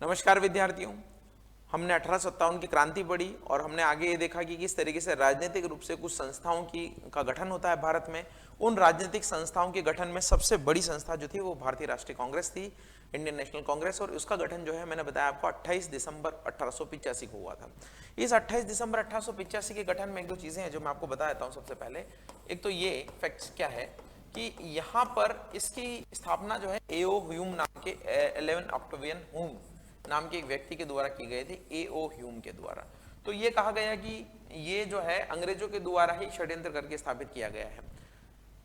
नमस्कार विद्यार्थियों, हमने 1857 की क्रांति पढ़ी और हमने आगे ये देखा कि किस तरीके से राजनीतिक रूप से कुछ संस्थाओं का गठन होता है भारत में। उन राजनीतिक संस्थाओं के गठन में सबसे बड़ी संस्था जो थी वो भारतीय राष्ट्रीय कांग्रेस थी, इंडियन नेशनल कांग्रेस। और उसका गठन जो है मैंने बताया आपको 28 दिसंबर 1885 को हुआ था। इस 28 दिसंबर 1885 के गठन में एक दो चीजें हैं जो मैं आपको बता देता हूँ। सबसे पहले एक तो ये फैक्ट्स क्या है कि यहाँ पर इसकी स्थापना जो है एओ ह्यूम नाम के 11 ऑक्टेवियन ह्यूम नाम के एक व्यक्ति के द्वारा की गई थी, एओ ह्यूम के द्वारा। तो ये कहा गया कि ये जो है अंग्रेजों के द्वारा ही षड्यंत्र करके स्थापित किया गया है।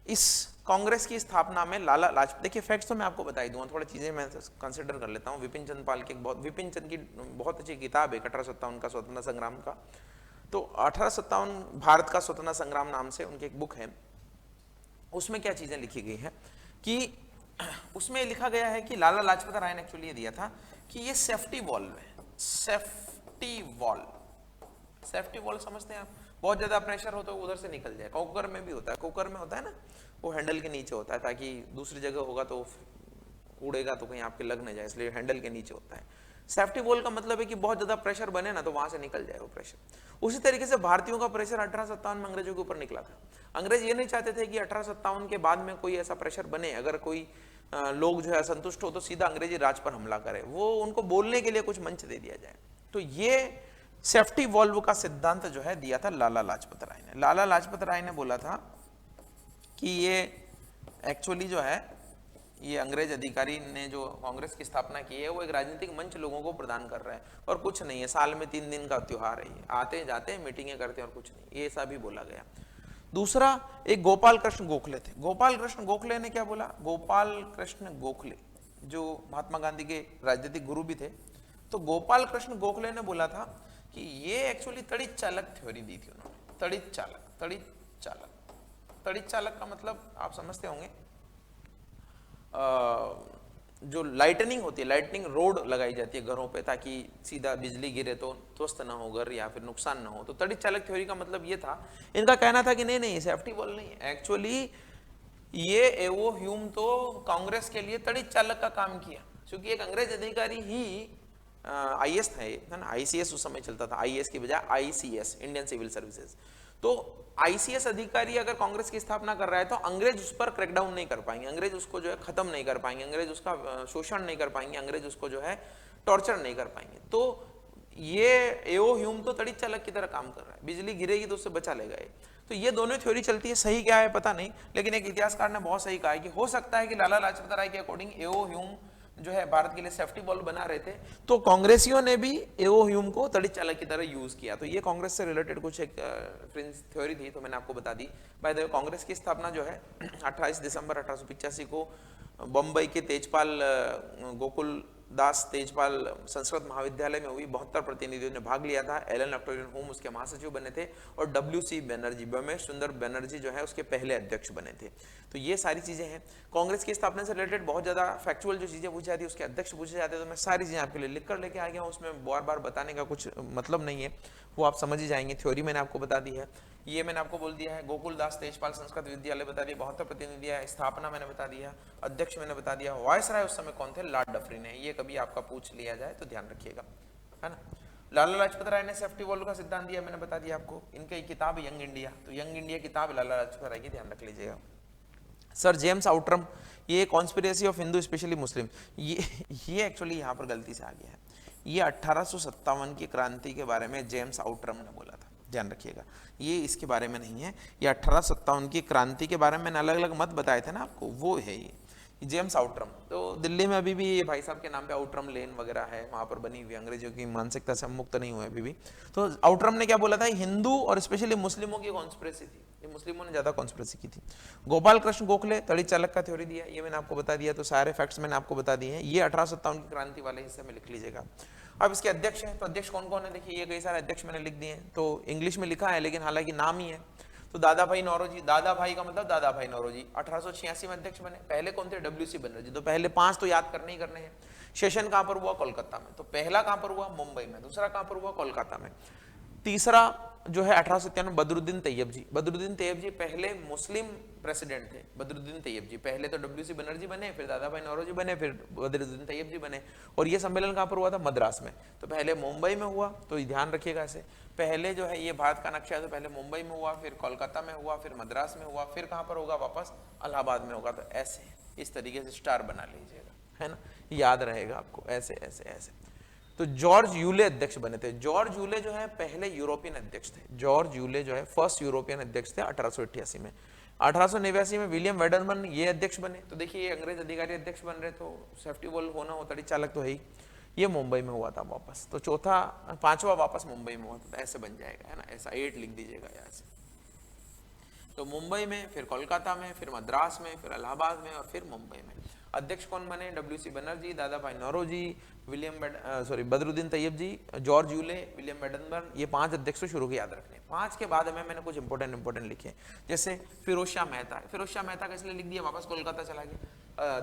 इस कांग्रेस की स्थापना में लाला लाजपत, देखिए फैक्ट्स तो मैं आपको बता ही दूंगा, थोड़ी चीजें मैं कंसिडर कर लेता हूँ। विपिन चंद पाल की विपिन चंद की बहुत अच्छी किताब है 1857 का स्वतंत्रता संग्राम का। तो 1857 भारत का स्वतंत्रता संग्राम नाम से उनकी एक बुक है। उसमें क्या चीजें लिखी गई है कि उसमें लिखा गया है कि लाला लाजपत राय ने एक्चुअली ये दिया था कि ये सेफ्टी वॉल्व है। सेफ्टी वॉल्व समझते हैं आप? बहुत ज्यादा प्रेशर हो तो उधर से निकल जाए। कुकर में भी होता है, कुकर में होता है ना, वो हैंडल के नीचे होता है ताकि दूसरी जगह होगा तो उड़ेगा तो कहीं आपके लग न जाए, इसलिए हैंडल के नीचे होता है। सेफ्टी वॉल्व का मतलब है कि बहुत ज्यादा प्रेशर बने ना तो वहां से निकल जाए वो प्रेशर। उसी तरीके से भारतीयों का प्रेशर 1857 में अंग्रेजों के ऊपर निकला था। अंग्रेज ये नहीं चाहते थे कि 1857 के बाद में कोई ऐसा प्रेशर बने, अगर कोई लोग जो है असंतुष्ट हो तो सीधा अंग्रेजी राज पर हमला करे, वो उनको बोलने के लिए कुछ मंच दे दिया जाए। तो ये सेफ्टी वॉल्व का सिद्धांत जो है दिया था लाला लाजपत राय ने। लाला लाजपत राय ने बोला था कि ये एक्चुअली जो है ये अंग्रेज अधिकारी ने जो कांग्रेस की स्थापना की है वो एक राजनीतिक मंच लोगों को प्रदान कर रहा है और कुछ नहीं है, साल में 3 दिन का त्योहार है, आते जाते हैं मीटिंगें करते हैं और कुछ नहीं, ये ऐसा भी बोला गया। दूसरा, एक गोपाल कृष्ण गोखले थे। गोपाल कृष्ण गोखले ने क्या बोला? गोपाल कृष्ण गोखले जो महात्मा गांधी के राजनीतिक गुरु भी थे, तो गोपाल कृष्ण गोखले ने बोला था कि ये एक्चुअली तड़ित चालक थ्योरी दी थी उन्होंने। तड़ित चालक का मतलब आप समझते होंगे, जो लाइटनिंग होती है, लाइटनिंग रोड लगाई जाती है घरों पे ताकि सीधा बिजली गिरे तो ध्वस्त ना हो घर या फिर नुकसान ना हो। तो तड़ित चालक थ्योरी का मतलब ये था, इनका कहना था कि नहीं नहीं सेफ्टी वॉल्व नहीं है, एक्चुअली ये एओ ह्यूम तो कांग्रेस के लिए तड़ित चालक का काम किया, क्योंकि एक अंग्रेज अधिकारी ही आईएएस था, है ना, आईसीएस उस समय चलता था, आईएएस की बजाय आईसीएस, इंडियन सिविल सर्विसेज। तो आईसीएस अधिकारी अगर कांग्रेस की स्थापना कर रहा है तो अंग्रेज उस पर क्रैकडाउन नहीं कर पाएंगे, अंग्रेज उसको जो है खत्म नहीं कर पाएंगे, अंग्रेज उसका शोषण नहीं कर पाएंगे, अंग्रेज उसको जो है टॉर्चर नहीं कर पाएंगे। तो ये एओ ह्यूम तो तड़ित चालक की तरह काम कर रहा है, बिजली गिरेगी तो उससे बचा लेगा ये। तो ये दोनों थ्योरी चलती है, सही क्या है पता नहीं, लेकिन एक इतिहासकार ने बहुत सही कहा है कि हो सकता है कि लाला लाजपत राय के अकॉर्डिंग एओ ह्यूम जो है भारत के लिए सेफ्टी वॉल्व बना रहे थे, तो कांग्रेसियों ने भी एओ ह्यूम को तड़ित चालक की तरह यूज किया। तो ये कांग्रेस से रिलेटेड कुछ एक फ्रिंज थ्योरी थी, तो मैंने आपको बता दी। बाय द वे, कांग्रेस की स्थापना जो है 28 दिसंबर 1885 को बम्बई के तेजपाल गोकुल दास तेजपाल संस्कृत महाविद्यालय में हुई। 72 प्रतिनिधियों ने भाग लिया था। एलन ऑक्टेवियन ह्यूम उसके महासचिव बने थे और डब्ल्यूसी बनर्जी, ब्रह्मेश सुंदर बनर्जी जो है उसके पहले अध्यक्ष बने थे। तो ये सारी चीजें हैं। कांग्रेस की स्थापना से रिलेटेड बहुत ज्यादा फैक्चुअल जो चीजें पूछी जाती है, उसके अध्यक्ष पूछे जाते हैं, तो मैं सारी चीजें आपके लिए लिख कर लेके आ गया हूँ, उसमें बार बार बताने का कुछ मतलब नहीं है, वो आप समझ ही जाएंगे। थ्योरी मैंने आपको बता दी है, ये मैंने आपको बोल दिया है, गोकुल दास तेजपाल संस्कृत विद्यालय बता दिया, 72 प्रतिनिधि है, स्थापना मैंने बता दिया, अध्यक्ष मैंने बता दिया, वॉइस राय उस समय कौन थे? लॉर्ड डफरिन है। ये कभी आपका पूछ लिया जाए तो ध्यान रखिएगा, है ना। लाला लाजपत राय ने सेफ्टी वॉल्व का सिद्धांत दिया, मैंने बता दिया आपको। इनकी किताब यंग इंडिया, तो यंग इंडिया किताब लाला लाजपत राय की, ध्यान रख लीजिएगा। सर जेम्स आउटरम, ये कॉन्स्पिरेसी ऑफ हिंदू स्पेशली मुस्लिम, ये एक्चुअली यहाँ पर गलती से आ गया है। ये 1857 की क्रांति के बारे में जेम्स आउटरम ने बोला था, ध्यान रखिएगा, ये इसके बारे में नहीं है। ये 1857 की क्रांति के बारे में मैंने अलग अलग मत बताए थे ना आपको, वो है ये जेम्स आउटरम। तो दिल्ली में अभी भी ये भाई साहब के नाम पे आउटरम लेन वगैरह है, वहां पर बनी हुई, अंग्रेजों की मानसिकता से हम मुक्त नहीं हुए अभी भी। तो आउटरम ने क्या बोला था? हिंदू और स्पेशली मुस्लिमों की कॉन्स्पिरेसी थी, ये मुस्लिमों ने ज्यादा कॉन्स्पिरेसी की थी। गोपाल कृष्ण गोखले तड़ित चालक का थ्योरी दिया, ये मैंने आपको बता दिया। तो सारे फैक्ट्स मैंने आपको बता दिए हैं, ये 1857 की क्रांति वाले हिस्से में लिख लीजिएगा। अब इसके अध्यक्ष हैं, तो अध्यक्छ कौन कौन है देखिए, ये कई सारे अध्यक्ष मैंने लिख दिए हैं, तो इंग्लिश में लिखा है लेकिन हालांकि नाम ही है। तो दादा भाई नौरोजी, दादा भाई का मतलब दादा भाई नौरोजी 1886 में अध्यक्ष बने। पहले कौन थे? डब्ल्यूसी बनर्जी। तो पहले 5 तो याद करने ही करने हैं। सेशन कहां पर हुआ? कोलकाता में। तो पहला कहां पर हुआ? मुंबई में। दूसरा कहां पर हुआ? कोलकाता में। तीसरा जो है 1897 बदरुद्दीन तैयब जी। बदरुद्दीन तैयब जी पहले मुस्लिम प्रेसिडेंट थे। बदरुद्दीन तैयब जी पहले तो डब्ल्यू सी बनर्जी बने, फिर दादा भाई नौरोजी बने, फिर बदरुद्दीन तैयब जी बने। और ये सम्मेलन कहाँ पर हुआ था? मद्रास में। तो पहले मुंबई में हुआ, तो ध्यान रखिएगा ऐसे, पहले जो है ये भारत का नक्शा है तो पहले मुंबई में हुआ, फिर कोलकाता में हुआ, फिर मद्रास में हुआ, फिर कहाँ पर होगा? वापस इलाहाबाद में होगा। तो ऐसे इस तरीके से स्टार बना लीजिएगा, है ना, याद रहेगा आपको, ऐसे ऐसे ऐसे। तो जॉर्ज यूले अध्यक्ष बने थे। जॉर्ज यूले जो है पहले यूरोपियन अध्यक्ष थे। जॉर्ज यूले जो है फर्स्ट यूरोपियन अध्यक्ष थे 1888 में। 1889 में विलियम वेडरमन ये अध्यक्ष बने। तो देखिए ये अंग्रेज अधिकारी अध्यक्ष बन रहे, तो सेफ्टी वॉल्व होना हो, तड़ी चालक तो है ही। ये मुंबई में हुआ था वापस, तो चौथा पांचवा वापस मुंबई में हुआ था। ऐसे बन जाएगा, है ना, ऐसा 8 लिख दीजिएगा यहाँ से। तो मुंबई में, फिर कोलकाता में, फिर मद्रास में, फिर इलाहाबाद में, और फिर मुंबई में। अध्यक्ष कौन बने? डब्ल्यू सी बनर्जी, दादा भाई नौरोजी, बदरुद्दीन तैयब जी, जॉर्ज यूले, विलियम वेडनबर्न। ये 5 अध्यक्ष शुरू के याद रखने। 5 के बाद में मैंने कुछ इंपॉर्टेंट लिखे, जैसे फिरोज शाह मेहता। फिरोज शाह मेहता का इसलिए लिख दिया, वापस कोलकाता चला गया।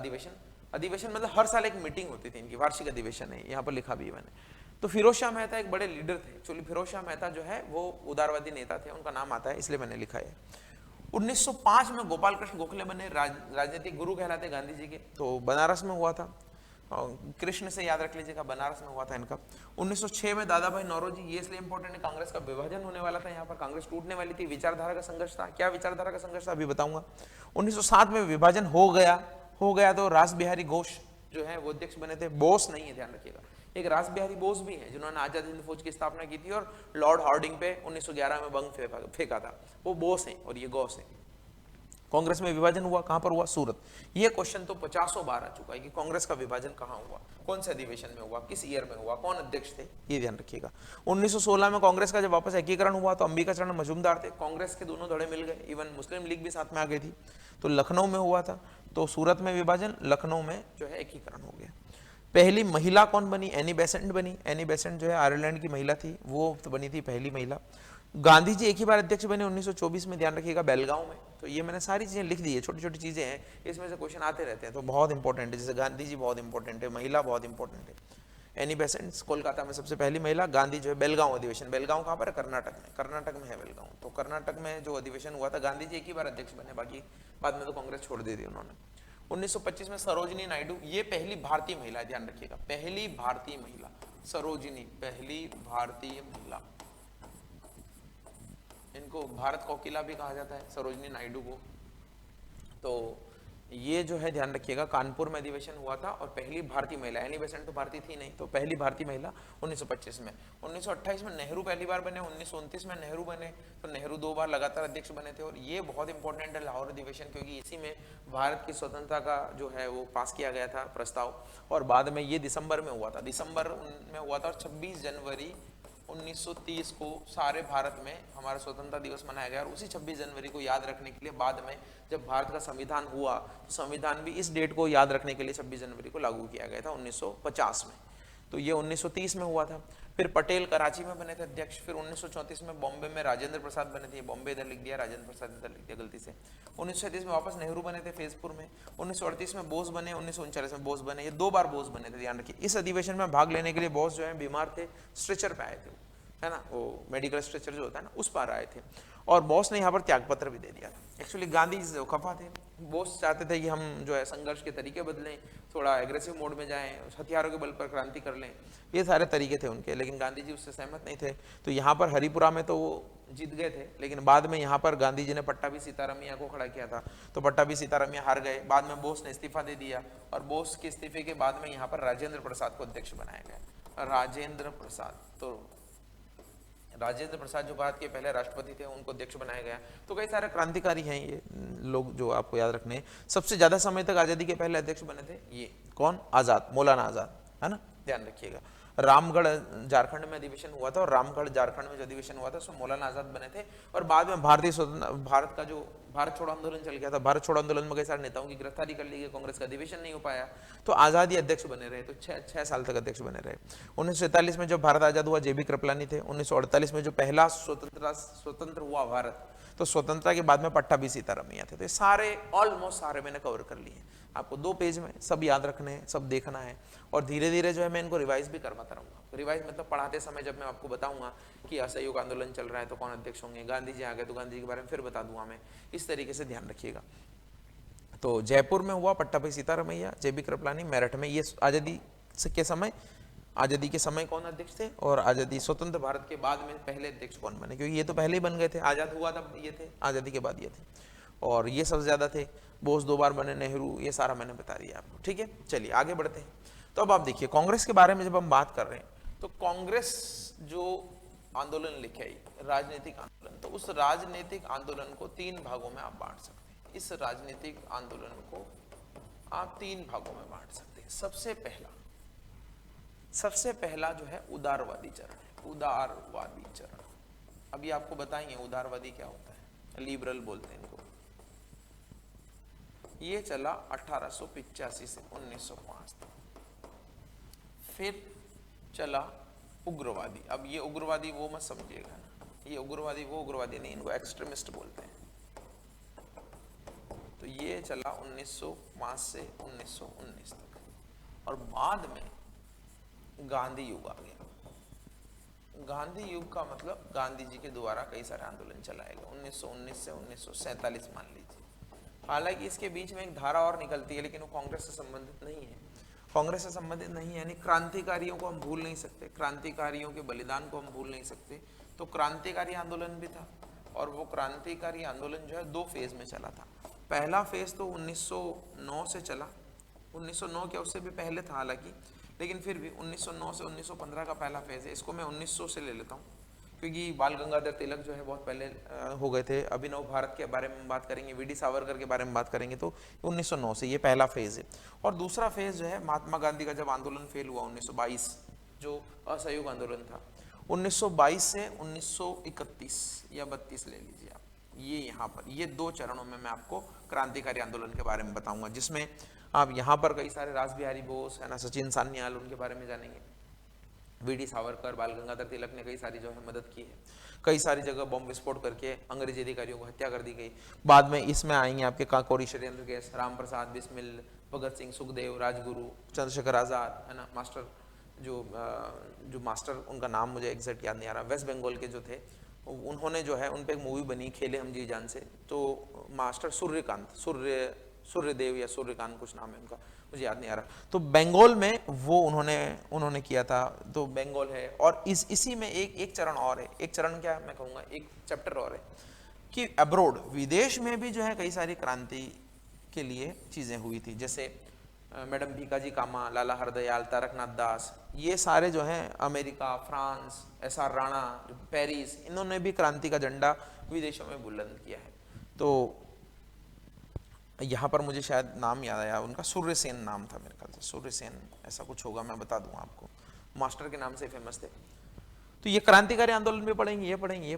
अधिवेशन मतलब हर साल एक मीटिंग होती थी इनकी, वार्षिक अधिवेशन है, यहाँ पर लिखा भी मैंने। तो फिरोज शाह मेहता एक बड़े लीडर थे। एक्चुअली फिरोज शाह मेहता जो है वो उदारवादी नेता थे, उनका नाम आता है, इसलिए मैंने लिखा है। 1905 में गोपाल कृष्ण गोखले बने, राजनीतिक गुरु कहलाते गांधी जी के। तो बनारस में हुआ था, कृष्ण से याद रख लीजिएगा, बनारस में हुआ था इनका। 1906 में दादा भाई नौरोजी, ये इसलिए इंपॉर्टेंट है, कांग्रेस का विभाजन होने वाला था, यहाँ पर कांग्रेस टूटने वाली थी, विचारधारा का संघर्ष था। क्या विचारधारा का संघर्ष था अभी बताऊंगा। 1907 में विभाजन हो गया तो रास बिहारी घोष जो है वो अध्यक्ष बने थे। बोस नहीं है, ध्यान रखिएगा, एक रास बिहारी बोस भी है जिन्होंने आजाद हिंद फौज की स्थापना की थी और लॉर्ड हार्डिंग पे 1911 में बम फेंका था, वो बोस है और ये गौस है। कांग्रेस में विभाजन हुआ, कहां पर हुआ? सूरत। ये क्वेश्चन तो 50 बार आ चुका है कि कांग्रेस का विभाजन कहां हुआ, कौन से अधिवेशन में हुआ, किस ईयर में हुआ, कौन अध्यक्ष थे, ये ध्यान रखिएगा। 1916 में कांग्रेस का जब वापस एकीकरण हुआ तो अंबिका चरण मजूमदार थे, कांग्रेस के दोनों धड़े मिल गए, इवन मुस्लिम लीग भी साथ में आ गई थी। तो लखनऊ में हुआ था, तो सूरत में विभाजन, लखनऊ में जो है एकीकरण हो गया। पहली महिला कौन बनी? एनी बेसेंट बनी। एनी बेसेंट जो है आयरलैंड की महिला थी, वो तो बनी थी पहली महिला। गांधी जी एक ही बार अध्यक्ष बने 1924 में, ध्यान रखिएगा, बेलगांव में। तो ये मैंने सारी चीजें लिख दी है, छोटी छोटी चीजें हैं, इसमें से क्वेश्चन आते रहते हैं, तो बहुत इंपॉर्टेंट है। जैसे गांधी जी बहुत इंपॉर्टेंट है, महिला बहुत इंपॉर्टेंट है। एनी बेसेंट कोलकाता में सबसे पहली महिला। गांधी जो है बेलगांव अधिवेशन, बेलगांव कहाँ पर है? कर्नाटक में है बेलगांव। तो कर्नाटक में जो अधिवेशन हुआ था, गांधी जी एक ही बार अध्यक्ष बने, बाकी बाद में तो कांग्रेस छोड़ दी थी उन्होंने। 1925 में सरोजिनी नायडू, ये पहली भारतीय महिला, ध्यान रखिएगा, पहली भारतीय महिला सरोजिनी, पहली भारतीय महिला। इनको भारत कोकिला भी कहा जाता है, सरोजिनी नायडू को। तो ये जो है ध्यान रखिएगा, कानपुर में अधिवेशन हुआ था और पहली भारतीय महिला, एनी बेसेंट तो भारतीय थी नहीं, तो पहली भारतीय महिला 1925 में। 1928 में नेहरू पहली बार बने, 1929 में नेहरू बने, तो नेहरू 2 बार लगातार अध्यक्ष बने थे। और ये बहुत इंपॉर्टेंट है लाहौर अधिवेशन, क्योंकि इसी में भारत की स्वतंत्रता का जो है वो पास किया गया था प्रस्ताव, और बाद में ये दिसंबर में हुआ था, दिसंबर में हुआ था। और 26 जनवरी 1930 को सारे भारत में हमारा स्वतंत्रता दिवस मनाया गया। और उसी 26 जनवरी को याद रखने के लिए बाद में जब भारत का संविधान हुआ, तो संविधान भी इस डेट को याद रखने के लिए 26 जनवरी को लागू किया गया था 1950 में। तो ये 1930 में हुआ था। फिर पटेल कराची में बने थे अध्यक्ष। फिर 1934 में बॉम्बे में राजेंद्र प्रसाद बने थे, बॉम्बे इधर लिख दिया, राजेंद्र प्रसाद इधर लिख दिया गलती से। 1937 में वापस नेहरू बने थे फैजपुर में। 1938 में बोस बने, 1939 में बोस बने, ये 2 बार बोस बने थे, ध्यान रखिए। इस अधिवेशन में भाग लेने के लिए बोस जो है बीमार थे, स्ट्रेचर पे आए थे, है ना, वो मेडिकल स्ट्रेचर जो होता है ना, उस पर आए थे। और बोस ने यहाँ पर त्यागपत्र भी दे दिया था। एक्चुअली गांधी खफा थे, बोस चाहते थे कि हम जो है संघर्ष के तरीके बदलें, थोड़ा एग्रेसिव मोड में जाएं, हथियारों के बल पर क्रांति कर लें, ये सारे तरीके थे उनके, लेकिन गांधी जी उससे सहमत नहीं थे। तो यहाँ पर हरिपुरा में तो वो जीत गए थे, लेकिन बाद में यहाँ पर गांधी जी ने पट्टाभी सीतारामैया को खड़ा किया था, तो पट्टाभी सीतारामैया हार गए। बाद में बोस ने इस्तीफा दे दिया, और बोस के इस्तीफे के बाद में यहाँ पर राजेंद्र प्रसाद को अध्यक्ष बनाया गया। राजेंद्र प्रसाद, तो राजेंद्र प्रसाद जो भारत के पहले राष्ट्रपति थे, उनको अध्यक्ष बनाया गया। तो कई सारे क्रांतिकारी हैं ये लोग जो आपको याद रखने हैं। सबसे ज्यादा समय तक आजादी के पहले अध्यक्ष बने थे ये कौन? आजाद, मौलाना आजाद, है ना, ध्यान रखिएगा। रामगढ़ झारखंड में अधिवेशन हुआ था, और रामगढ़ झारखंड में जो अधिवेशन हुआ था उसमें मौलाना आजाद बने थे। और बाद में भारत का जो भारत छोड़ो आंदोलन चल गया था, भारत छोड़ो आंदोलन में कई सारे नेताओं की गिरफ्तारी कर ली गई, कांग्रेस का अधिवेशन नहीं हो पाया, तो आजाद ही अध्यक्ष बने रहे, तो 6 साल तक अध्यक्ष बने रहे। 1947 में जब भारत आजाद हुआ, जेबी कृपलानी थे। 1948 में जो पहला स्वतंत्र हुआ भारत, तो स्वतंत्रता के बाद में पट्टाभी सीतारामैया थे। तो ये सारे ऑलमोस्ट सारे मैंने कवर कर लिए। आपको 2 पेज में सब याद रखने हैं, सब देखना है, और धीरे धीरे जो है मैं इनको रिवाइज भी करवाता रहूँगा। रिवाइज मतलब पढ़ाते समय जब मैं आपको बताऊंगा कि असहयोग आंदोलन चल रहा है तो कौन अध्यक्ष होंगे, गांधी जी आ गए तो गांधी जी के बारे में फिर बता दूंगा मैं, इस तरीके से ध्यान रखिएगा। तो जयपुर में हुआ पट्टाभी सीतारामैया, जेबी कृपलानी मेरठ में, ये आज़ादी के समय कौन अध्यक्ष थे, और आज़ादी स्वतंत्र भारत के बाद में पहले अध्यक्ष कौन बने, क्योंकि ये तो पहले ही बन गए थे, आज़ाद हुआ तब ये थे, आज़ादी के बाद ये थे, और ये सबसे ज़्यादा थे। बोस 2 बार बने, नेहरू, ये सारा मैंने बता दिया आपको, ठीक है। चलिए आगे बढ़ते हैं। तो अब आप देखिए कांग्रेस के बारे में जब हम बात कर रहे हैं तो कांग्रेस जो आंदोलन लेके आई, राजनीतिक आंदोलन, तो उस राजनीतिक आंदोलन को 3 भागों में आप बांट सकते हैं। इस राजनीतिक आंदोलन को आप 3 भागों में बांट सकते हैं। सबसे पहला जो है उदारवादी चरण है, उदारवादी चरण। अभी आपको बताएंगे उदारवादी क्या होता है, लिबरल बोलते हैं इनको। ये चला 1885 से 1905 तक। फिर चला उग्रवादी। अब ये उग्रवादी वो मत समझिएगा ना, ये उग्रवादी वो उग्रवादी नहीं, इनको एक्सट्रीमिस्ट बोलते हैं। तो ये चला 1905 से 1919 तक, और बाद में गांधी युग आ गया। गांधी युग का मतलब गांधी जी के द्वारा कई सारे आंदोलन चलाएगा, 1919 से 1947 मान लीजिए। हालांकि इसके बीच में एक धारा और निकलती है, लेकिन वो कांग्रेस से संबंधित नहीं है। कांग्रेस से संबंधित नहीं है यानी क्रांतिकारियों को हम भूल नहीं सकते, क्रांतिकारियों के बलिदान को हम भूल नहीं सकते। तो क्रांतिकारी आंदोलन भी था, और वो क्रांतिकारी आंदोलन जो है 2 फेज में चला था। पहला फेज तो 1909 से चला, 1909 क्या उससे भी पहले था हालांकि, लेकिन फिर भी 1909 से 1915 का पहला फेज है। इसको मैं 1900 से ले लेता हूँ, क्योंकि बाल गंगाधर तिलक जो है बहुत पहले हो गए थे। अभिनव भारत के बारे में बात करेंगे, वीडी सावरकर के बारे में बात करेंगे, तो 1909 से ये पहला फेज है। और दूसरा फेज जो है महात्मा गांधी का जब आंदोलन फेल हुआ 1922, जो असहयोग आंदोलन था, 1922 से 1931 या 32 ले लीजिए आप, ये यहाँ पर ये 2 चरणों में मैं आपको क्रांतिकारी आंदोलन के बारे में बताऊंगा, जिसमें आप यहाँ पर कई सारे रास बिहारी बोस है ना, सचिन सान्याल, उनके बारे में जानेंगे। वीडी सावरकर, बाल गंगाधर तिलक ने कई सारी जो है मदद की है। कई सारी जगह बम विस्फोट करके अंग्रेजी अधिकारियों को हत्या कर दी गई। बाद में इसमें आएंगे आपके काकोरी षड्यंत्र केस, राम प्रसाद बिस्मिल, भगत सिंह, सुखदेव, राजगुरु, चंद्रशेखर आजाद है ना, मास्टर जो मास्टर उनका नाम मुझे एग्जैक्ट याद नहीं आ रहा, वेस्ट बंगाल के जो थे, उन्होंने जो है उन पर एक मूवी बनी, खेले हम जी जान से, तो मास्टर सूर्यदेव या सूर्यकांत कुछ नाम है उनका, मुझे याद नहीं आ रहा। तो बंगाल में वो उन्होंने किया था, तो बंगाल है। और इसी में एक चरण और है, एक चरण क्या मैं कहूँगा, एक चैप्टर और है कि अब्रोड, विदेश में भी जो है कई सारी क्रांति के लिए चीज़ें हुई थी, जैसे मैडम भीकाजी कामा, लाला हरदयाल, तारकनाथ दास, ये सारे जो हैं America, France, SR Rana, Paris, इन्होंने भी क्रांति का झंडा विदेशों में बुलंद किया है। तो यहाँ पर मुझे शायद नाम याद आया उनका, सूर्यसेन नाम था मेरे ख्याल से, सूर्यसेन ऐसा कुछ होगा, मैं बता दूंगा आपको, मास्टर के नाम से फेमस थे। तो ये क्रांतिकारी आंदोलन भी पढ़ेंगे, ये पढ़ेंगे,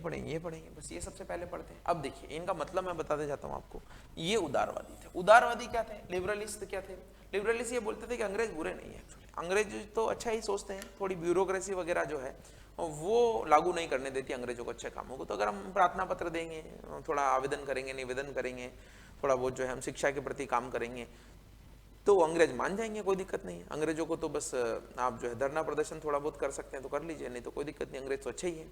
बस ये सबसे पहले पढ़ते हैं। अब देखिए इनका मतलब मैं बताते जाता हूँ आपको। ये उदारवादी थे। उदारवादी क्या थे? लिबरलिस्ट क्या थे? लिबरलिस्ट ये बोलते थे कि अंग्रेज बुरे नहीं है, एक्चुअली अंग्रेज तो अच्छा ही सोचते हैं, थोड़ी ब्यूरोक्रेसी वगैरह जो है वो लागू नहीं करने देती अंग्रेजों को अच्छे कामों को। तो अगर हम प्रार्थना पत्र देंगे, थोड़ा आवेदन करेंगे, निवेदन करेंगे, थोड़ा बहुत जो है हम शिक्षा के प्रति काम करेंगे, तो अंग्रेज मान जाएंगे, कोई दिक्कत नहीं है। अंग्रेजों को तो बस आप जो है धरना प्रदर्शन थोड़ा बहुत कर सकते हैं तो कर लीजिए, नहीं तो कोई दिक्कत नहीं, अंग्रेज तो अच्छे ही है।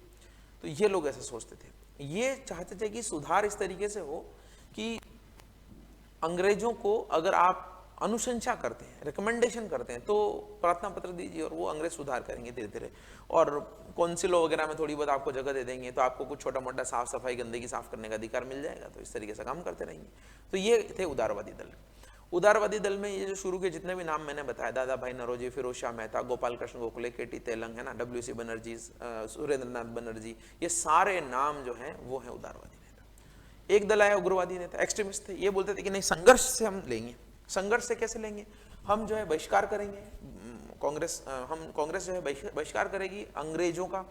तो ये लोग ऐसा सोचते थे। ये चाहते थे कि सुधार इस तरीके से हो कि अंग्रेजों को अगर आप अनुशंसा करते हैं, रिकमेंडेशन करते हैं, तो प्रार्थना पत्र दीजिए और वो अंग्रेज सुधार करेंगे धीरे धीरे। और काउंसिलों वगैरह में थोड़ी बहुत आपको जगह दे देंगे, तो आपको कुछ छोटा मोटा साफ सफाई, गंदगी साफ करने का अधिकार मिल जाएगा। तो इस तरीके से काम करते रहेंगे। तो ये थे उदारवादी दल। उदारवादी दल में ये जो शुरू के जितने भी नाम मैंने बताया, दादा भाई नौरोजी, फिरोज शाह मेहता, गोपाल कृष्ण गोखले, KT तेलंग है ना, WC बनर्जी, सुरेंद्रनाथ बनर्जी, ये सारे नाम जो हैं वो हैं उदारवादी नेता। एक दल आया उग्रवादी नेता, एक्सट्रीमिस्ट थे। ये बोलते थे कि नहीं, संघर्ष से हम लेंगे। संघर्ष से कैसे लेंगे? हम जो है बहिष्कार करेंगे, कांग्रेस जो है बहिष्कार करेगी अंग्रेजों का,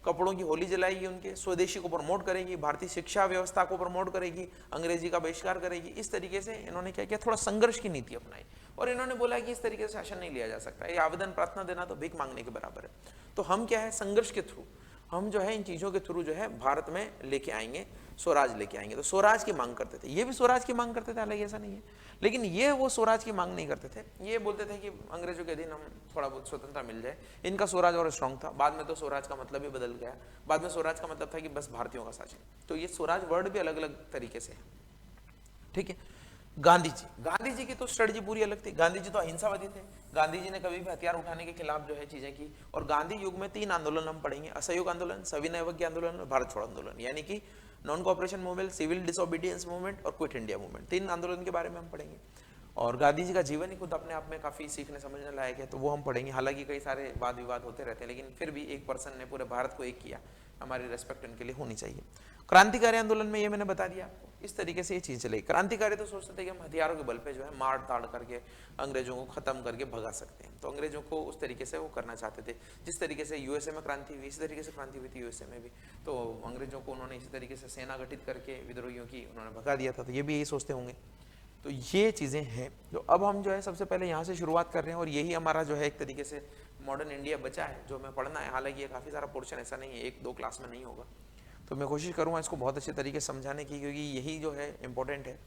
कपड़ों की होली जलाएगी, उनके स्वदेशी को प्रमोट करेगी, भारतीय शिक्षा व्यवस्था को प्रमोट करेगी, अंग्रेजी का बहिष्कार करेगी। इस तरीके से इन्होंने क्या किया, थोड़ा संघर्ष की नीति अपनाई। और इन्होंने बोला कि इस तरीके से शासन नहीं लिया जा सकता, ये आवेदन प्रार्थना देना तो भीख मांगने के बराबर है। तो हम क्या है, संघर्ष के थ्रू हम जो है इन चीज़ों के थ्रू जो है भारत में लेके आएंगे, स्वराज लेके आएंगे। तो स्वराज की मांग करते थे, ये भी स्वराज की मांग करते थे, हालांकि ऐसा नहीं है, लेकिन ये वो स्वराज की मांग नहीं करते थे। ये बोलते थे कि अंग्रेजों के अधीन हम थोड़ा बहुत स्वतंत्रता मिल जाए। इनका स्वराज और स्ट्रांग था। बाद में तो स्वराज का मतलब ही बदल गया। बाद में स्वराज का मतलब था कि बस भारतीयों का शासन। तो ये स्वराज वर्ड भी अलग अलग तरीके से है, ठीक है। गांधी जी की तो स्ट्रेटजी पूरी अलग थी। गांधी जी तो अहिंसावादी थे। गांधी जी ने कभी भी हथियार उठाने के खिलाफ जो है चीजें की। और गांधी युग में 3 आंदोलन हम पढ़ेंगे, असहयोग आंदोलन, सविनय अवज्ञा आंदोलन और भारत छोड़ो आंदोलन, यानी कि non cooperation movement, civil disobedience movement और क्विट इंडिया मूवमेंट। 3 आंदोलन के बारे में हम पढ़ेंगे। और गांधी जी का जीवन ही खुद अपने आप में काफी सीखने समझने लायक है, तो वो हम पढ़ेंगे। हालांकि कई सारे वाद विवाद होते रहते हैं, लेकिन फिर भी एक पर्सन ने पूरे भारत को एक किया, हमारी रेस्पेक्ट उनके लिए होनी चाहिए। क्रांतिकारी आंदोलन में ये मैंने बता दिया आपको, इस तरीके से ये चीज चलेगी। क्रांतिकारी तो सोचते थे कि हम हथियारों के बल पे जो है मार ताड़ करके अंग्रेजों को खत्म करके भगा सकते हैं। तो अंग्रेजों को उस तरीके से वो करना चाहते थे। जिस तरीके से यूएसए में क्रांति हुई, इसी तरीके से क्रांति हुई थी यूएसए में भी। तो अंग्रेजों को उन्होंने इसी तरीके से सेना गठित करके विद्रोहियों की उन्होंने भगा दिया था। तो ये भी यही सोचते होंगे। तो ये चीज़ें हैं। तो अब हम जो है सबसे पहले यहाँ से शुरुआत कर रहे हैं, और यही हमारा जो है एक तरीके से मॉडर्न इंडिया बचा है जो हमें पढ़ना है। हालांकि ये काफ़ी सारा पोर्शन ऐसा नहीं है, 1-2 क्लास में नहीं होगा। तो मैं कोशिश करूँगा इसको बहुत अच्छे तरीके से समझाने की, क्योंकि यही जो है इंपॉर्टेंट है।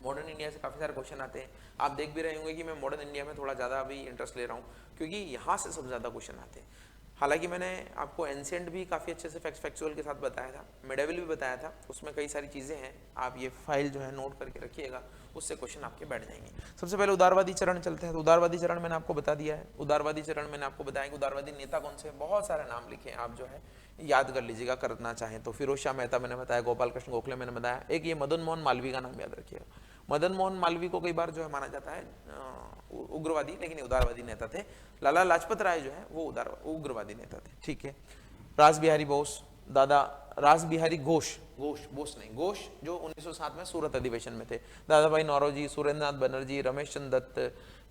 मॉडर्न इंडिया से काफ़ी सारे क्वेश्चन आते हैं। आप देख भी रहे होंगे कि मैं मॉडर्न इंडिया में थोड़ा ज़्यादा अभी इंटरेस्ट ले रहा हूँ, क्योंकि यहाँ से सबसे ज़्यादा क्वेश्चन आते हैं। हालांकि मैंने आपको एंशिएंट भी काफ़ी अच्छे से फैक्चुअल के साथ बताया था, मिडेवल भी बताया था, उसमें कई सारी चीज़ें हैं। आप ये फाइल जो है नोट करके रखिएगा, उससे क्वेश्चन आपके बैठ जाएंगे। सबसे पहले उदारवादी चरण चलते हैं। तो उदारवादी चरण मैंने आपको बता दिया है। उदारवादी चरण मैंने आपको बताया कि उदारवादी नेता कौन से, बहुत सारे नाम लिखे हैं, आप जो है याद कर लीजिएगा करना चाहें तो। फिरोज शाह मेहता मैंने बताया, गोपाल कृष्ण गोखले मैंने बताया। एक ये मदन मोहन मालवीय का नाम याद रखिएगा। मदन मोहन मालवीय को कई बार जो है माना जाता है उग्रवादी, लेकिन उदारवादी नेता थे। लाला लाजपत राय जो है वो उग्रवादी नेता थे, ठीक है। रास बिहारी बोस, दादा रास बिहारी घोष, बोस नहीं, घोष, जो 1907 में सूरत अधिवेशन में थे। दादा भाई नौरोजी, सुरेंद्रनाथ बनर्जी, रमेश चंद्र दत्त,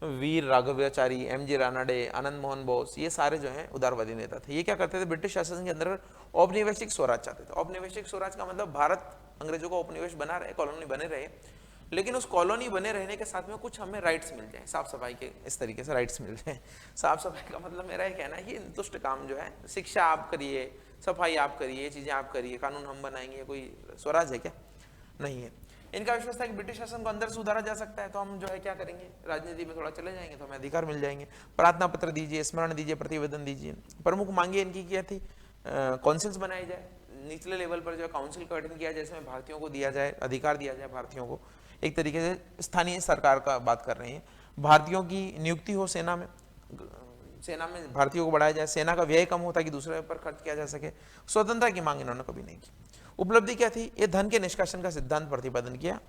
वीर राघवाचारी, एमजी रानाडे, आनंद मोहन बोस, ये सारे जो हैं उदारवादी नेता थे। ये क्या करते थे, ब्रिटिश शासन के अंदर औपनिवेशिक स्वराज चाहते थे। औपनिवेशिक स्वराज का मतलब भारत अंग्रेजों को उपनिवेश बना रहे, कॉलोनी बने रहे, लेकिन उस कॉलोनी बने रहने के साथ में कुछ हमें राइट्स मिल जाएं, साफ सफाई के इस तरीके से राइट्स मिल जाएं। साफ सफाई का मतलब मेरा ये कहना है कि दुष्ट काम जो है, शिक्षा आप करिए, सफाई आप करिए, चीज़ें आप करिए, कानून हम बनाएंगे, कोई स्वराज है क्या? नहीं है। इनका विश्वास था कि ब्रिटिश शासन को अंदर से सुधारा जा सकता है, तो हम जो है क्या करेंगे, राजनीति में थोड़ा चले जाएंगे तो हमें अधिकार मिल जाएंगे। प्रार्थना पत्र दीजिए, स्मरण दीजिए, प्रतिवेदन दीजिए। प्रमुख मांगे इनकी क्या थी, काउंसिल्स बनाई जाए, निचले लेवल पर जो है काउंसिल का गठन किया जाए, जिसमें भारतीयों को दिया जाए, अधिकार दिया जाए भारतीयों को। एक तरीके से स्थानीय सरकार का बात कर रहे हैं। भारतीयों की नियुक्ति हो सेना में भारतीयों को बढ़ाया जाए, सेना का व्यय कम हो ताकि दूसरे पर खर्च किया जा सके। स्वतंत्रता की मांग इन्होंने कभी नहीं की। उपलब्धि क्या थी, ये धन के निष्कासन का सिद्धांत प्रतिपादन किया।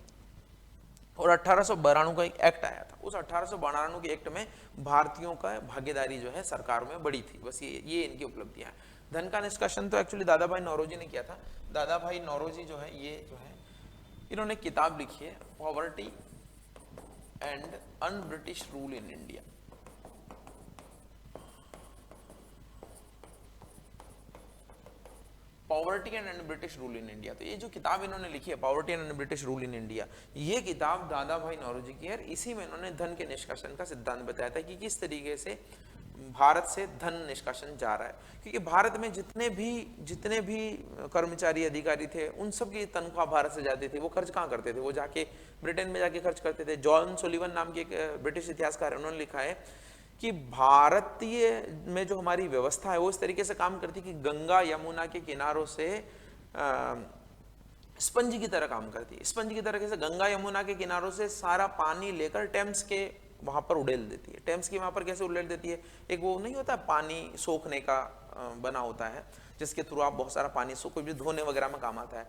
और 1892 का एक एक्ट आया था, उस 1892 के एक्ट में भारतीयों का भागीदारी जो है सरकार में बड़ी थी। बस ये इनकी उपलब्धियां हैं। धन का निष्कासन तो एक्चुअली दादा भाई नौरोजी ने किया था। दादा भाई नौरोजी जो है, ये जो है इन्होंने किताब लिखी है, poverty and un British rule in India. Poverty and un British rule in India. तो ये जो किताब इन्होंने लिखी है, poverty and un British rule in India, ये किताब दादा भाई नौरोजी की है। इसी में इन्होंने धन के निष्कासन का सिद्धांत बताया था कि किस तरीके से भारत से धन निष्कासन जा रहा है। क्योंकि भारत में जितने भी कर्मचारी अधिकारी थे, उन सब की तनख्वाह भारत से जाती थी। वो खर्च कहाँ करते थे, वो जाके ब्रिटेन में जाके खर्च करते थे। जॉन सुलिवन नाम के एक ब्रिटिश इतिहासकार है, उन्होंने लिखा है कि भारतीय में जो हमारी व्यवस्था है वो इस तरीके से काम करती कि गंगा यमुना के किनारों से स्पंज की तरह काम करती है। स्पंज की तरह कैसे, गंगा यमुना के किनारों से सारा पानी लेकर टेम्स के वहां पर उड़ेल देती है। टेम्स की वहां पर कैसे उड़ेल देती है, एक वो नहीं होता पानी सोखने का बना होता है, जिसके थ्रू आप बहुत सारा पानी कोई भी धोने वगैरह में काम आता है।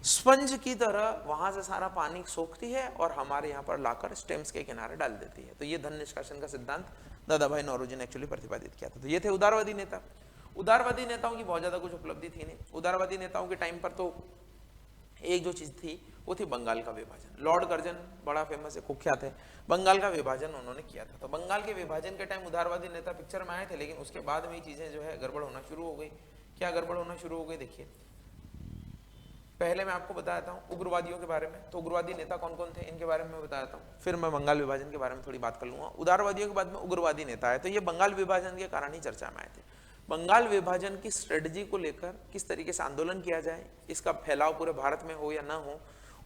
स्पंज की तरह वहां से सारा पानी सोखती है और हमारे यहाँ पर लाकर स्टेम्स के किनारे डाल देती है। तो ये धन निष्कासन का सिद्धांत दादा भाई नौरोजी ने एक्चुअली प्रतिपादित किया था। तो ये थे उदारवादी नेता। उदारवादी नेताओं की बहुत ज्यादा कुछ उपलब्धि थी नहीं। उदारवादी नेताओं के टाइम पर तो एक जो चीज थी वो थी बंगाल का विभाजन। लॉर्ड कर्जन बड़ा फेमस है, कुख्यात है। बंगाल का विभाजन उन्होंने किया था। तो बंगाल के विभाजन के टाइम उदारवादी नेता पिक्चर में आए थे, लेकिन उसके बाद में ये चीजें जो है गड़बड़ होना शुरू हो गई। क्या गड़बड़ होना शुरू हो गई, देखिए पहले मैं आपको बताता हूँ उग्रवादियों के बारे में। तो उग्रवादी नेता कौन कौन थे इनके बारे में मैं बताता हूँ, फिर मैं बंगाल विभाजन के बारे में थोड़ी बात कर लूंगा। उदारवादियों के बाद में उग्रवादी नेता है। तो ये बंगाल विभाजन के कारण ही चर्चा में आए थे। बंगाल विभाजन की स्ट्रेटजी को लेकर किस तरीके से आंदोलन किया जाए, इसका फैलाव पूरे भारत में हो या ना हो,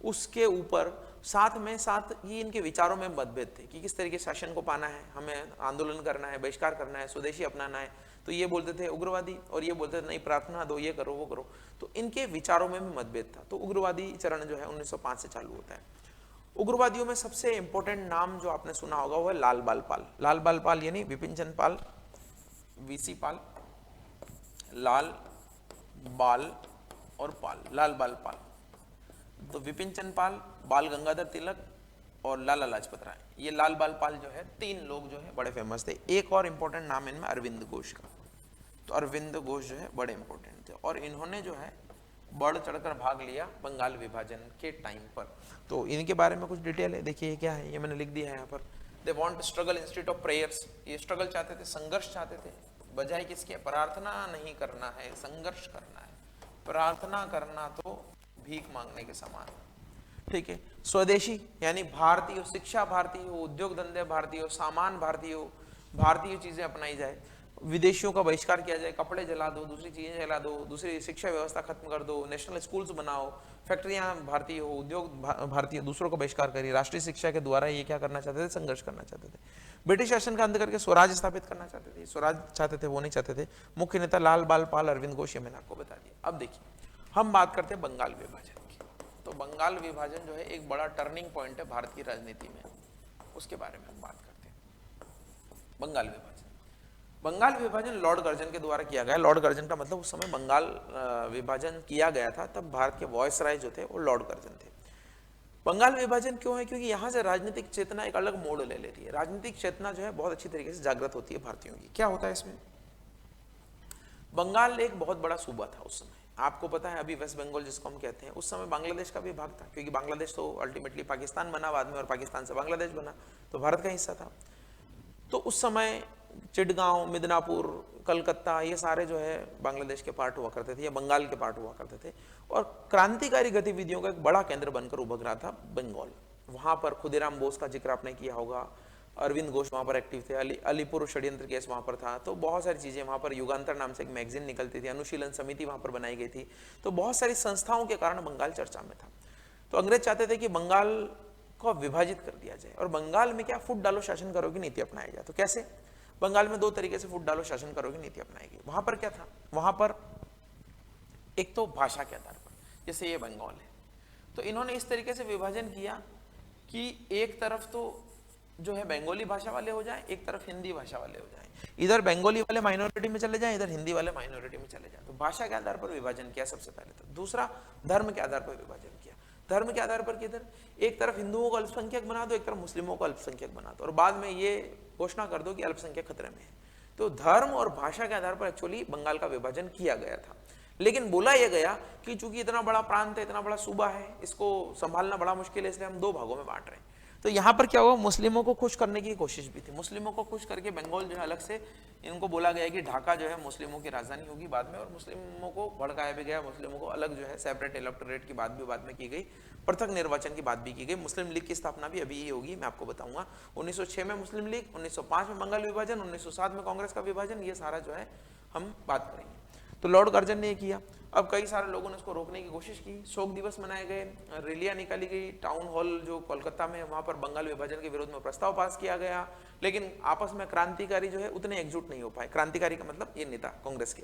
उसके ऊपर साथ ही इनके विचारों में मतभेद थे कि किस तरीके से शासन को पाना है, हमें आंदोलन करना है, बहिष्कार करना है, स्वदेशी अपनाना है। तो ये बोलते थे उग्रवादी और ये बोलते थे नहीं प्रार्थना दो, ये करो वो करो। तो इनके विचारों में भी मतभेद था। तो उग्रवादी चरण जो है 1905 से चालू होता है। उग्रवादियों में सबसे इंपॉर्टेंट नाम जो आपने सुना होगा वो है लाल बाल पाल। लाल बाल पाल यानी विपिन चंद्र पाल, वीसी पाल, लाल बाल और पाल, लाल बाल पाल। तो विपिन चंद्र पाल, बाल गंगाधर तिलक और लाला लाजपत राय, ये लाल बाल पाल जो है, तीन लोग जो है बड़े फेमस थे। एक और इंपॉर्टेंट नाम इनमें अरविंद घोष का। तो अरविंद घोष जो है बड़े इंपॉर्टेंट थे और इन्होंने जो है बढ़ चढ़कर भाग लिया बंगाल विभाजन के टाइम पर। तो इनके बारे में कुछ डिटेल है, देखिए क्या है, ये मैंने लिख दिया है यहाँ पर। They want struggle institute of prayers, ये स्ट्रगल चाहते थे, संघर्ष चाहते थे, बजाय किसके, प्रार्थना नहीं करना है, संघर्ष करना है। प्रार्थना करना तो भीख मांगने के समान, ठीक है। स्वदेशी यानी भारतीय हो, शिक्षा भारतीय हो, उद्योग धंधे भारतीय हो, सामान भारतीय हो, भारतीय चीजें अपनाई जाए, विदेशियों का बहिष्कार किया जाए, कपड़े जला दो, दूसरी चीजें जला दो, दूसरी शिक्षा व्यवस्था खत्म कर दो, नेशनल स्कूल्स बनाओ, फैक्ट्रियां भारतीय हो, उद्योग भारतीय, दूसरों का बहिष्कार करिए। राष्ट्रीय शिक्षा के द्वारा ये क्या करना चाहते थे, संघर्ष करना चाहते थे। ब्रिटिश शासन का अंत करके स्वराज स्थापित करना चाहते थे, स्वराज चाहते थे, वो नहीं चाहते थे। मुख्य नेता लाल बाल पाल, अरविंद घोष, ये मैंने आपको बता दिया। अब देखिए हम बात करते हैं बंगाल विभाजन की। तो बंगाल विभाजन जो है एक बड़ा टर्निंग पॉइंट है भारत की राजनीति में, उसके बारे में हम बात करते हैं। बंगाल विभाजन, बंगाल विभाजन लॉर्ड कर्जन के द्वारा किया गया। लॉर्ड कर्जन का मतलब उस समय बंगाल विभाजन किया गया था, तब भारत के वॉयसराय जो थे वो लॉर्ड कर्जन थे। बंगाल विभाजन क्यों है, क्योंकि यहाँ से राजनीतिक चेतना एक अलग मोड़ ले लेती है। राजनीतिक चेतना जो है बहुत अच्छी तरीके से जागृत होती है भारतीयों की। क्या होता है इसमें, बंगाल एक बहुत बड़ा सूबा था उस समय, आपको पता है, अभी वेस्ट बंगाल जिसको हम कहते हैं, उस समय बांग्लादेश का भी भाग था, क्योंकि बांग्लादेश तो अल्टीमेटली पाकिस्तान बना बाद में और पाकिस्तान से बांग्लादेश बना, तो भारत का हिस्सा था। तो उस समय चिटगांव, मिदनापुर, कलकत्ता, ये सारे जो है बांग्लादेश के पार्ट हुआ करते थे या बंगाल के पार्ट हुआ करते थे। और क्रांतिकारी गतिविधियों का एक बड़ा केंद्र बनकर उभर रहा था बंगाल। वहां पर खुदीराम बोस का जिक्र आपने किया होगा, अरविंद घोष वहां पर एक्टिव थे, अलीपुर षड्यंत्र केस वहां पर था। तो बहुत सारी चीजें वहां पर, युगांतर नाम से एक मैगजीन निकलती थी, अनुशीलन समिति वहां पर बनाई गई थी। तो बहुत सारी संस्थाओं के कारण बंगाल चर्चा में था। तो अंग्रेज चाहते थे कि बंगाल को विभाजित कर दिया जाए और बंगाल में क्या, फुट डालो शासन करो की नीति अपनाई जाए। तो कैसे, बंगाल में दो तरीके से फुट डालो शासन करो की नीति अपनाई गई। वहां पर क्या था, वहां पर एक तो भाषा के आधार पर, जैसे ये बंगाल है, तो इन्होंने इस तरीके से विभाजन किया कि एक तरफ तो जो है बंगाली भाषा वाले हो जाए, एक तरफ हिंदी भाषा वाले हो जाए। इधर बंगाली वाले माइनॉरिटी में चले जाएं, इधर हिंदी वाले माइनॉरिटी में चले जाएं। तो भाषा के आधार पर विभाजन किया सबसे पहले। तो दूसरा, धर्म के आधार पर विभाजन किया। धर्म के आधार पर किधर, एक तरफ हिंदुओं को अल्पसंख्यक बना दो, एक तरफ मुस्लिमों को अल्पसंख्यक बना दो, और बाद में ये घोषणा कर दो कि अल्पसंख्यक खतरे में है। तो धर्म और भाषा के आधार पर एक्चुअली बंगाल का विभाजन किया गया था। लेकिन बोला यह गया कि चूंकि इतना बड़ा प्रांत है, इतना बड़ा सूबा है, इसको संभालना बड़ा मुश्किल है, इसलिए हम दो भागों में बांट रहे हैं। तो यहाँ पर क्या हुआ, मुस्लिमों को खुश करने की कोशिश भी थी। मुस्लिमों को खुश करके बंगाल जो है अलग से, इनको बोला गया कि ढाका जो है मुस्लिमों की राजधानी होगी बाद में, और मुस्लिमों को भड़काया भी गया, मुस्लिमों को अलग जो है सेपरेट इलेक्टोरेट की बात भी बाद में की गई, पृथक निर्वाचन की बात भी की गई। मुस्लिम लीग की स्थापना भी अभी ही होगी, मैं आपको बताऊंगा। 1906 में मुस्लिम लीग, 1905 में बंगाल विभाजन, 1907 में कांग्रेस का विभाजन, ये सारा जो है हम बात करेंगे। तो लॉर्ड कर्जन ने किया। अब कई सारे लोगों ने इसको रोकने की कोशिश की, शोक दिवस मनाए गए, रैलियां निकाली गई, टाउन हॉल जो कोलकाता में, वहां पर बंगाल विभाजन के विरोध में प्रस्ताव पास किया गया। लेकिन आपस में क्रांतिकारी जो है उतने एकजुट नहीं हो पाए। क्रांतिकारी का मतलब ये नेता कांग्रेस के।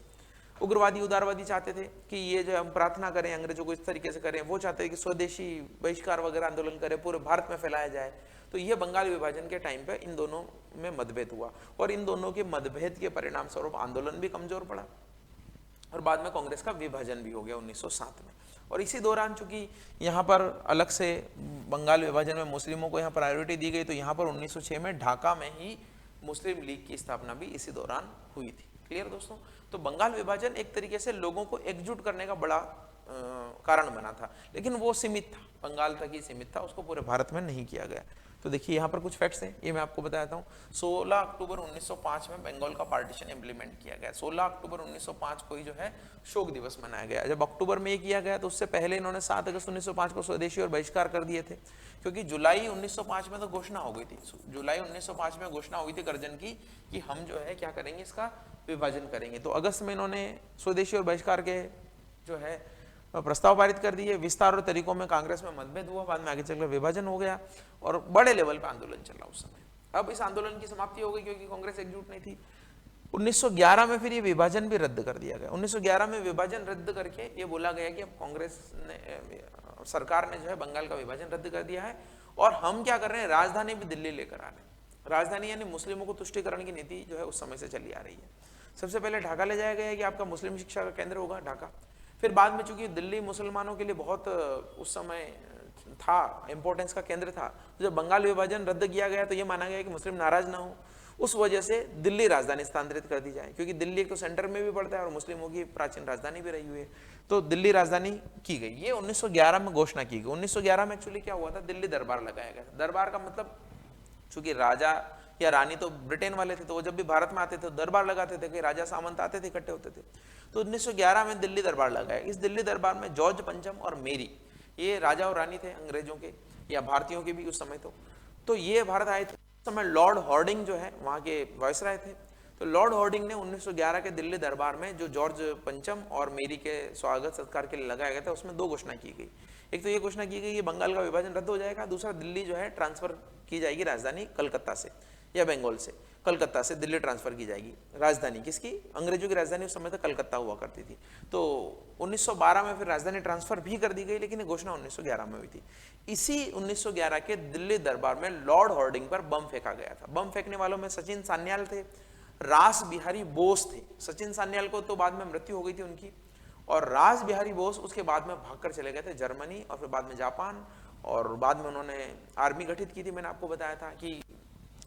उग्रवादी, उदारवादी चाहते थे कि ये जो हम प्रार्थना करें अंग्रेजों को इस तरीके से करें, वो चाहते थे कि स्वदेशी बहिष्कार वगैरह आंदोलन करें, पूरे भारत में फैलाया जाए। तो ये बंगाल विभाजन के टाइम पे इन दोनों में मतभेद हुआ, और इन दोनों के मतभेद के परिणाम स्वरूप आंदोलन भी कमजोर पड़ा, और बाद में कांग्रेस का विभाजन भी हो गया 1907 में। और इसी दौरान चूंकि यहाँ पर अलग से बंगाल विभाजन में मुस्लिमों को यहाँ प्रायोरिटी दी गई, तो यहाँ पर 1906 में ढाका में ही मुस्लिम लीग की स्थापना भी इसी दौरान हुई थी। क्लियर दोस्तों। तो बंगाल विभाजन एक तरीके से लोगों को एकजुट करने का बड़ा कारण बना था, लेकिन वो सीमित था, बंगाल तक ही सीमित था, उसको पूरे भारत में नहीं किया गया। तो देखिए यहाँ पर कुछ फैक्ट्स हैं, ये मैं आपको बताता हूँ। 16 अक्टूबर 1905 में बंगाल का पार्टीशन इंप्लीमेंट किया गया। 16 अक्टूबर 1905 को ही जो है शोक दिवस मनाया गया। जब अक्टूबर में ये किया गया तो उससे पहले इन्होंने 7 अगस्त 1905 को स्वदेशी और बहिष्कार कर दिए थे, क्योंकि जुलाई 1905 में तो घोषणा हो गई थी। जुलाई 1905 में घोषणा हुई थी करजन की कि हम जो है क्या करेंगे, इसका विभाजन करेंगे। तो अगस्त में इन्होंने स्वदेशी और बहिष्कार के जो है प्रस्ताव पारित कर दिए। विस्तार और तरीकों में कांग्रेस में मतभेद हुआ, बाद में आगे चलकर विभाजन हो गया और बड़े लेवल पर आंदोलन चला उस समय। अब इस आंदोलन की समाप्ति हो गई क्योंकि कांग्रेस एकजुट नहीं थी। 1911 में फिर ये विभाजन भी रद्द कर दिया गया। 1911 में विभाजन रद्द करके ये बोला गया कि अब कांग्रेस ने, सरकार ने जो है बंगाल का विभाजन रद्द कर दिया है और हम क्या कर रहे हैं, राजधानी भी दिल्ली लेकर आ रहे हैं। राजधानी यानी मुस्लिमों को तुष्टिकरण की नीति जो है उस समय से चली आ रही है। सबसे पहले ढाका ले जाया गया है कि आपका मुस्लिम शिक्षा का केंद्र होगा ढाका। फिर बाद में चूंकि दिल्ली मुसलमानों के लिए बहुत उस समय था, इंपॉर्टेंस का केंद्र था, तो जब बंगाल विभाजन रद्द किया गया तो ये माना गया कि मुस्लिम नाराज ना हो, उस वजह से दिल्ली राजधानी स्थानांतरित कर दी जाए, क्योंकि दिल्ली एक तो सेंटर में भी पड़ता है और मुस्लिमों की प्राचीन राजधानी भी रही हुई है, तो दिल्ली राजधानी की गई। ये 1911 में घोषणा की गई। 1911 में एक्चुअली क्या हुआ था, दिल्ली दरबार लगाया गया था। दरबार का मतलब, चूंकि राजा या रानी तो ब्रिटेन वाले थे, तो वो जब भी भारत में आते थे तो दरबार लगाते थे, कि राजा सामंत आते थे, इकट्ठे होते थे। तो 1911 में दिल्ली दरबार लगाया। इस दिल्ली दरबार में जॉर्ज पंचम और मेरी, ये राजा और रानी थे अंग्रेजों के या भारतीयों के भी उस समय। तो ये भारत आए थे। उस समय लॉर्ड हॉर्डिंग जो है वहां के वायसराय थे। तो लॉर्ड हॉर्डिंग ने 1911 के दिल्ली दरबार में जो जॉर्ज पंचम और मेरी के स्वागत सत्कार के लिए लगाया गया था, उसमें दो घोषणा की गई। एक तो ये घोषणा की गई कि बंगाल का विभाजन रद्द हो जाएगा, दूसरा दिल्ली जो है ट्रांसफर की जाएगी राजधानी कलकत्ता से या बंगाल से, कलकत्ता से दिल्ली ट्रांसफर की जाएगी राजधानी। किसकी? अंग्रेजों की राजधानी उस समय तक कलकत्ता हुआ करती थी। तो 1912 में फिर राजधानी ट्रांसफर भी कर दी गई, लेकिन ये घोषणा 1911 में हुई थी। इसी 1911 के दिल्ली दरबार में लॉर्ड हॉर्डिंग पर बम फेंका गया था। बम फेंकने वालों में सचिन सान्याल थे, रास बिहारी बोस थे। सचिन सान्याल को तो बाद में मृत्यु हो गई थी उनकी, और रास बिहारी बोस उसके बाद में भागकर चले गए थे जर्मनी और फिर बाद में जापान, और बाद में उन्होंने आर्मी गठित की थी। मैंने आपको बताया था कि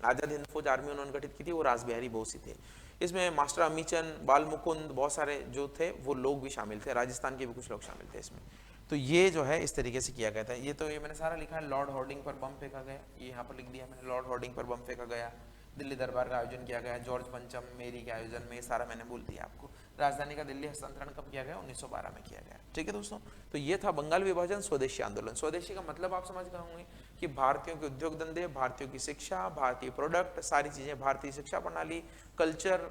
आजाद हिंद फौज आर्मी उन्होंने गठित की थी, वो रास बिहारी बोस ही थे। इसमें मास्टर अमीचंद, बाल मुकुंद, बहुत सारे जो थे वो लोग भी शामिल थे, राजस्थान के भी कुछ लोग शामिल थे इसमें। तो ये जो है इस तरीके से किया गया था। ये तो ये मैंने सारा लिखा है, लॉर्ड हॉर्डिंग पर बम फेंका गया, ये यहाँ पर लिख दिया मैंने, लॉर्ड हॉर्डिंग पर बम फेंका गया, दिल्ली दरबार का आयोजन किया गया, जॉर्ज पंचम मेरी के आयोजन में, ये सारा मैंने बोल दिया आपको। राजधानी का दिल्ली हस्तांतरण कब किया गया? 1912 में किया गया। ठीक है दोस्तों, तो ये था बंगाल विभाजन, स्वदेशी आंदोलन। स्वदेशी का मतलब आप समझ गए होंगे कि भारतीयों के उद्योग धंधे, भारतीयों की शिक्षा, भारतीय प्रोडक्ट, सारी चीजें, भारतीय शिक्षा प्रणाली, कल्चर,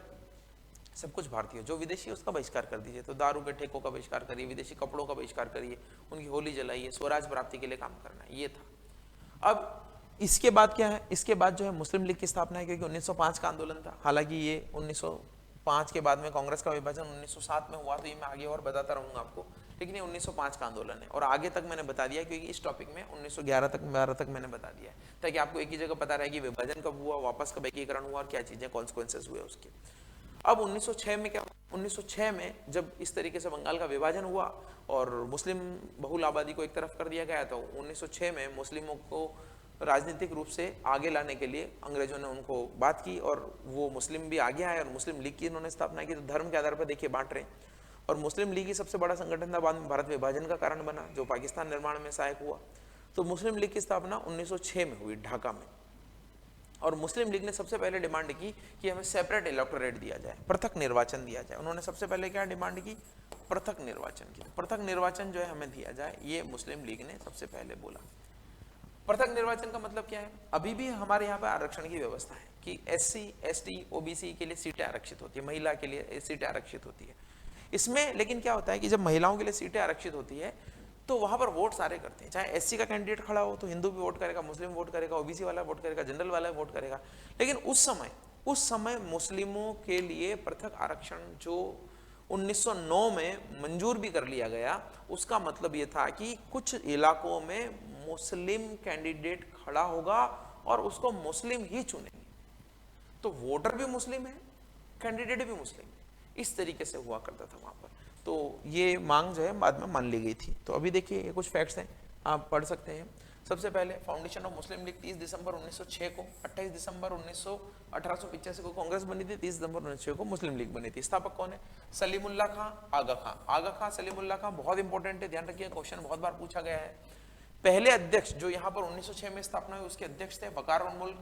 सब कुछ भारतीय। जो विदेशी उसका बहिष्कार कर दीजिए। तो दारू के ठेकों का बहिष्कार करिए, विदेशी कपड़ों का बहिष्कार करिए, उनकी होली जलाइए, स्वराज प्राप्ति के लिए काम करना है, ये था। अब इसके बाद क्या है? इसके बाद जो है मुस्लिम लीग की स्थापना है, क्योंकि 1905 का आंदोलन था। हालांकि ये 1905 के बाद में कांग्रेस का विभाजन 1907 में हुआ, तो ये मैं आगे और बताता रहूंगा आपको, लेकिन ये 1905 का आंदोलन है। और आगे तक मैंने बता दिया, क्योंकि इस टॉपिक में 1911 तक 12 तक मैंने बता दिया है, ताकि आपको एक ही जगह पता रहे कि विभाजन कब हुआ, वापस कब एकीकरण हुआ और क्या चीजें कॉन्सिक्वेंसेस हुए उसके। अब 1906 में क्या? 1906 में जब इस तरीके से बंगाल का विभाजन हुआ और मुस्लिम बहुल आबादी को एक तरफ कर दिया गया, तो 1906 में मुस्लिमों को राजनीतिक रूप से आगे लाने के लिए अंग्रेजों ने उनको बात की और वो मुस्लिम भी आगे आए और मुस्लिम लीग की उन्होंने स्थापना की। तो धर्म के आधार पर देखिए बांट रहे हैं, और मुस्लिम लीग ही सबसे बड़ा संगठन था, बाद में भारत विभाजन का कारण बना, जो पाकिस्तान निर्माण में सहायक हुआ। तो मुस्लिम लीग की स्थापना 1906 में हुई ढाका में, और मुस्लिम लीग ने सबसे पहले डिमांड की कि हमें सेपरेट इलेक्टोरेट दिया जाए, पृथक निर्वाचन दिया जाए। उन्होंने सबसे पहले क्या डिमांड की? पृथक निर्वाचन की। पृथक निर्वाचन जो है हमें दिया जाए, ये मुस्लिम लीग ने सबसे पहले बोला। पृथक निर्वाचन का मतलब क्या है? अभी भी हमारे यहाँ पे आरक्षण की व्यवस्था है कि SC, ST, OBC के लिए सीटें आरक्षित होती है, महिला के लिए सीटें आरक्षित होती है इसमें। लेकिन क्या होता है कि जब महिलाओं के लिए सीटें आरक्षित होती है तो वहां पर वोट सारे करते हैं, चाहे SC का कैंडिडेट खड़ा हो तो हिंदू भी वोट करेगा, मुस्लिम वोट करेगा, OBC वाला वोट करेगा, जनरल वाला वोट करेगा। लेकिन उस समय मुस्लिमों के लिए पृथक आरक्षण जो 1909 में मंजूर भी कर लिया गया, उसका मतलब ये था कि कुछ इलाकों में मुस्लिम कैंडिडेट खड़ा होगा और उसको मुस्लिम ही चुनेंगे, तो वोटर भी मुस्लिम है, कैंडिडेट भी मुस्लिम है। इस तरीके से हुआ करता था वहां पर। तो ये मांग जो है बाद में मान ली गई थी। तो अभी देखिए ये कुछ फैक्ट्स हैं, आप पढ़ सकते हैं। सबसे पहले फाउंडेशन ऑफ मुस्लिम लीग 30 दिसंबर 1906 को, 28 दिसंबर 1885 को कांग्रेस बनी थी, 30 दिसंबर 1906 को मुस्लिम लीग बनी थी। स्थापक कौन है? सलीमुल्लाह खां, आगा खां। आगा खां, सलीमुल्लाह खां बहुत इंपॉर्टेंट है, ध्यान रखिए, क्वेश्चन बहुत बार पूछा गया है पहले अध्यक्ष जो यहाँ पर 1906 में स्थापना हुई उसके अध्यक्ष थे वकार उल मुल्क,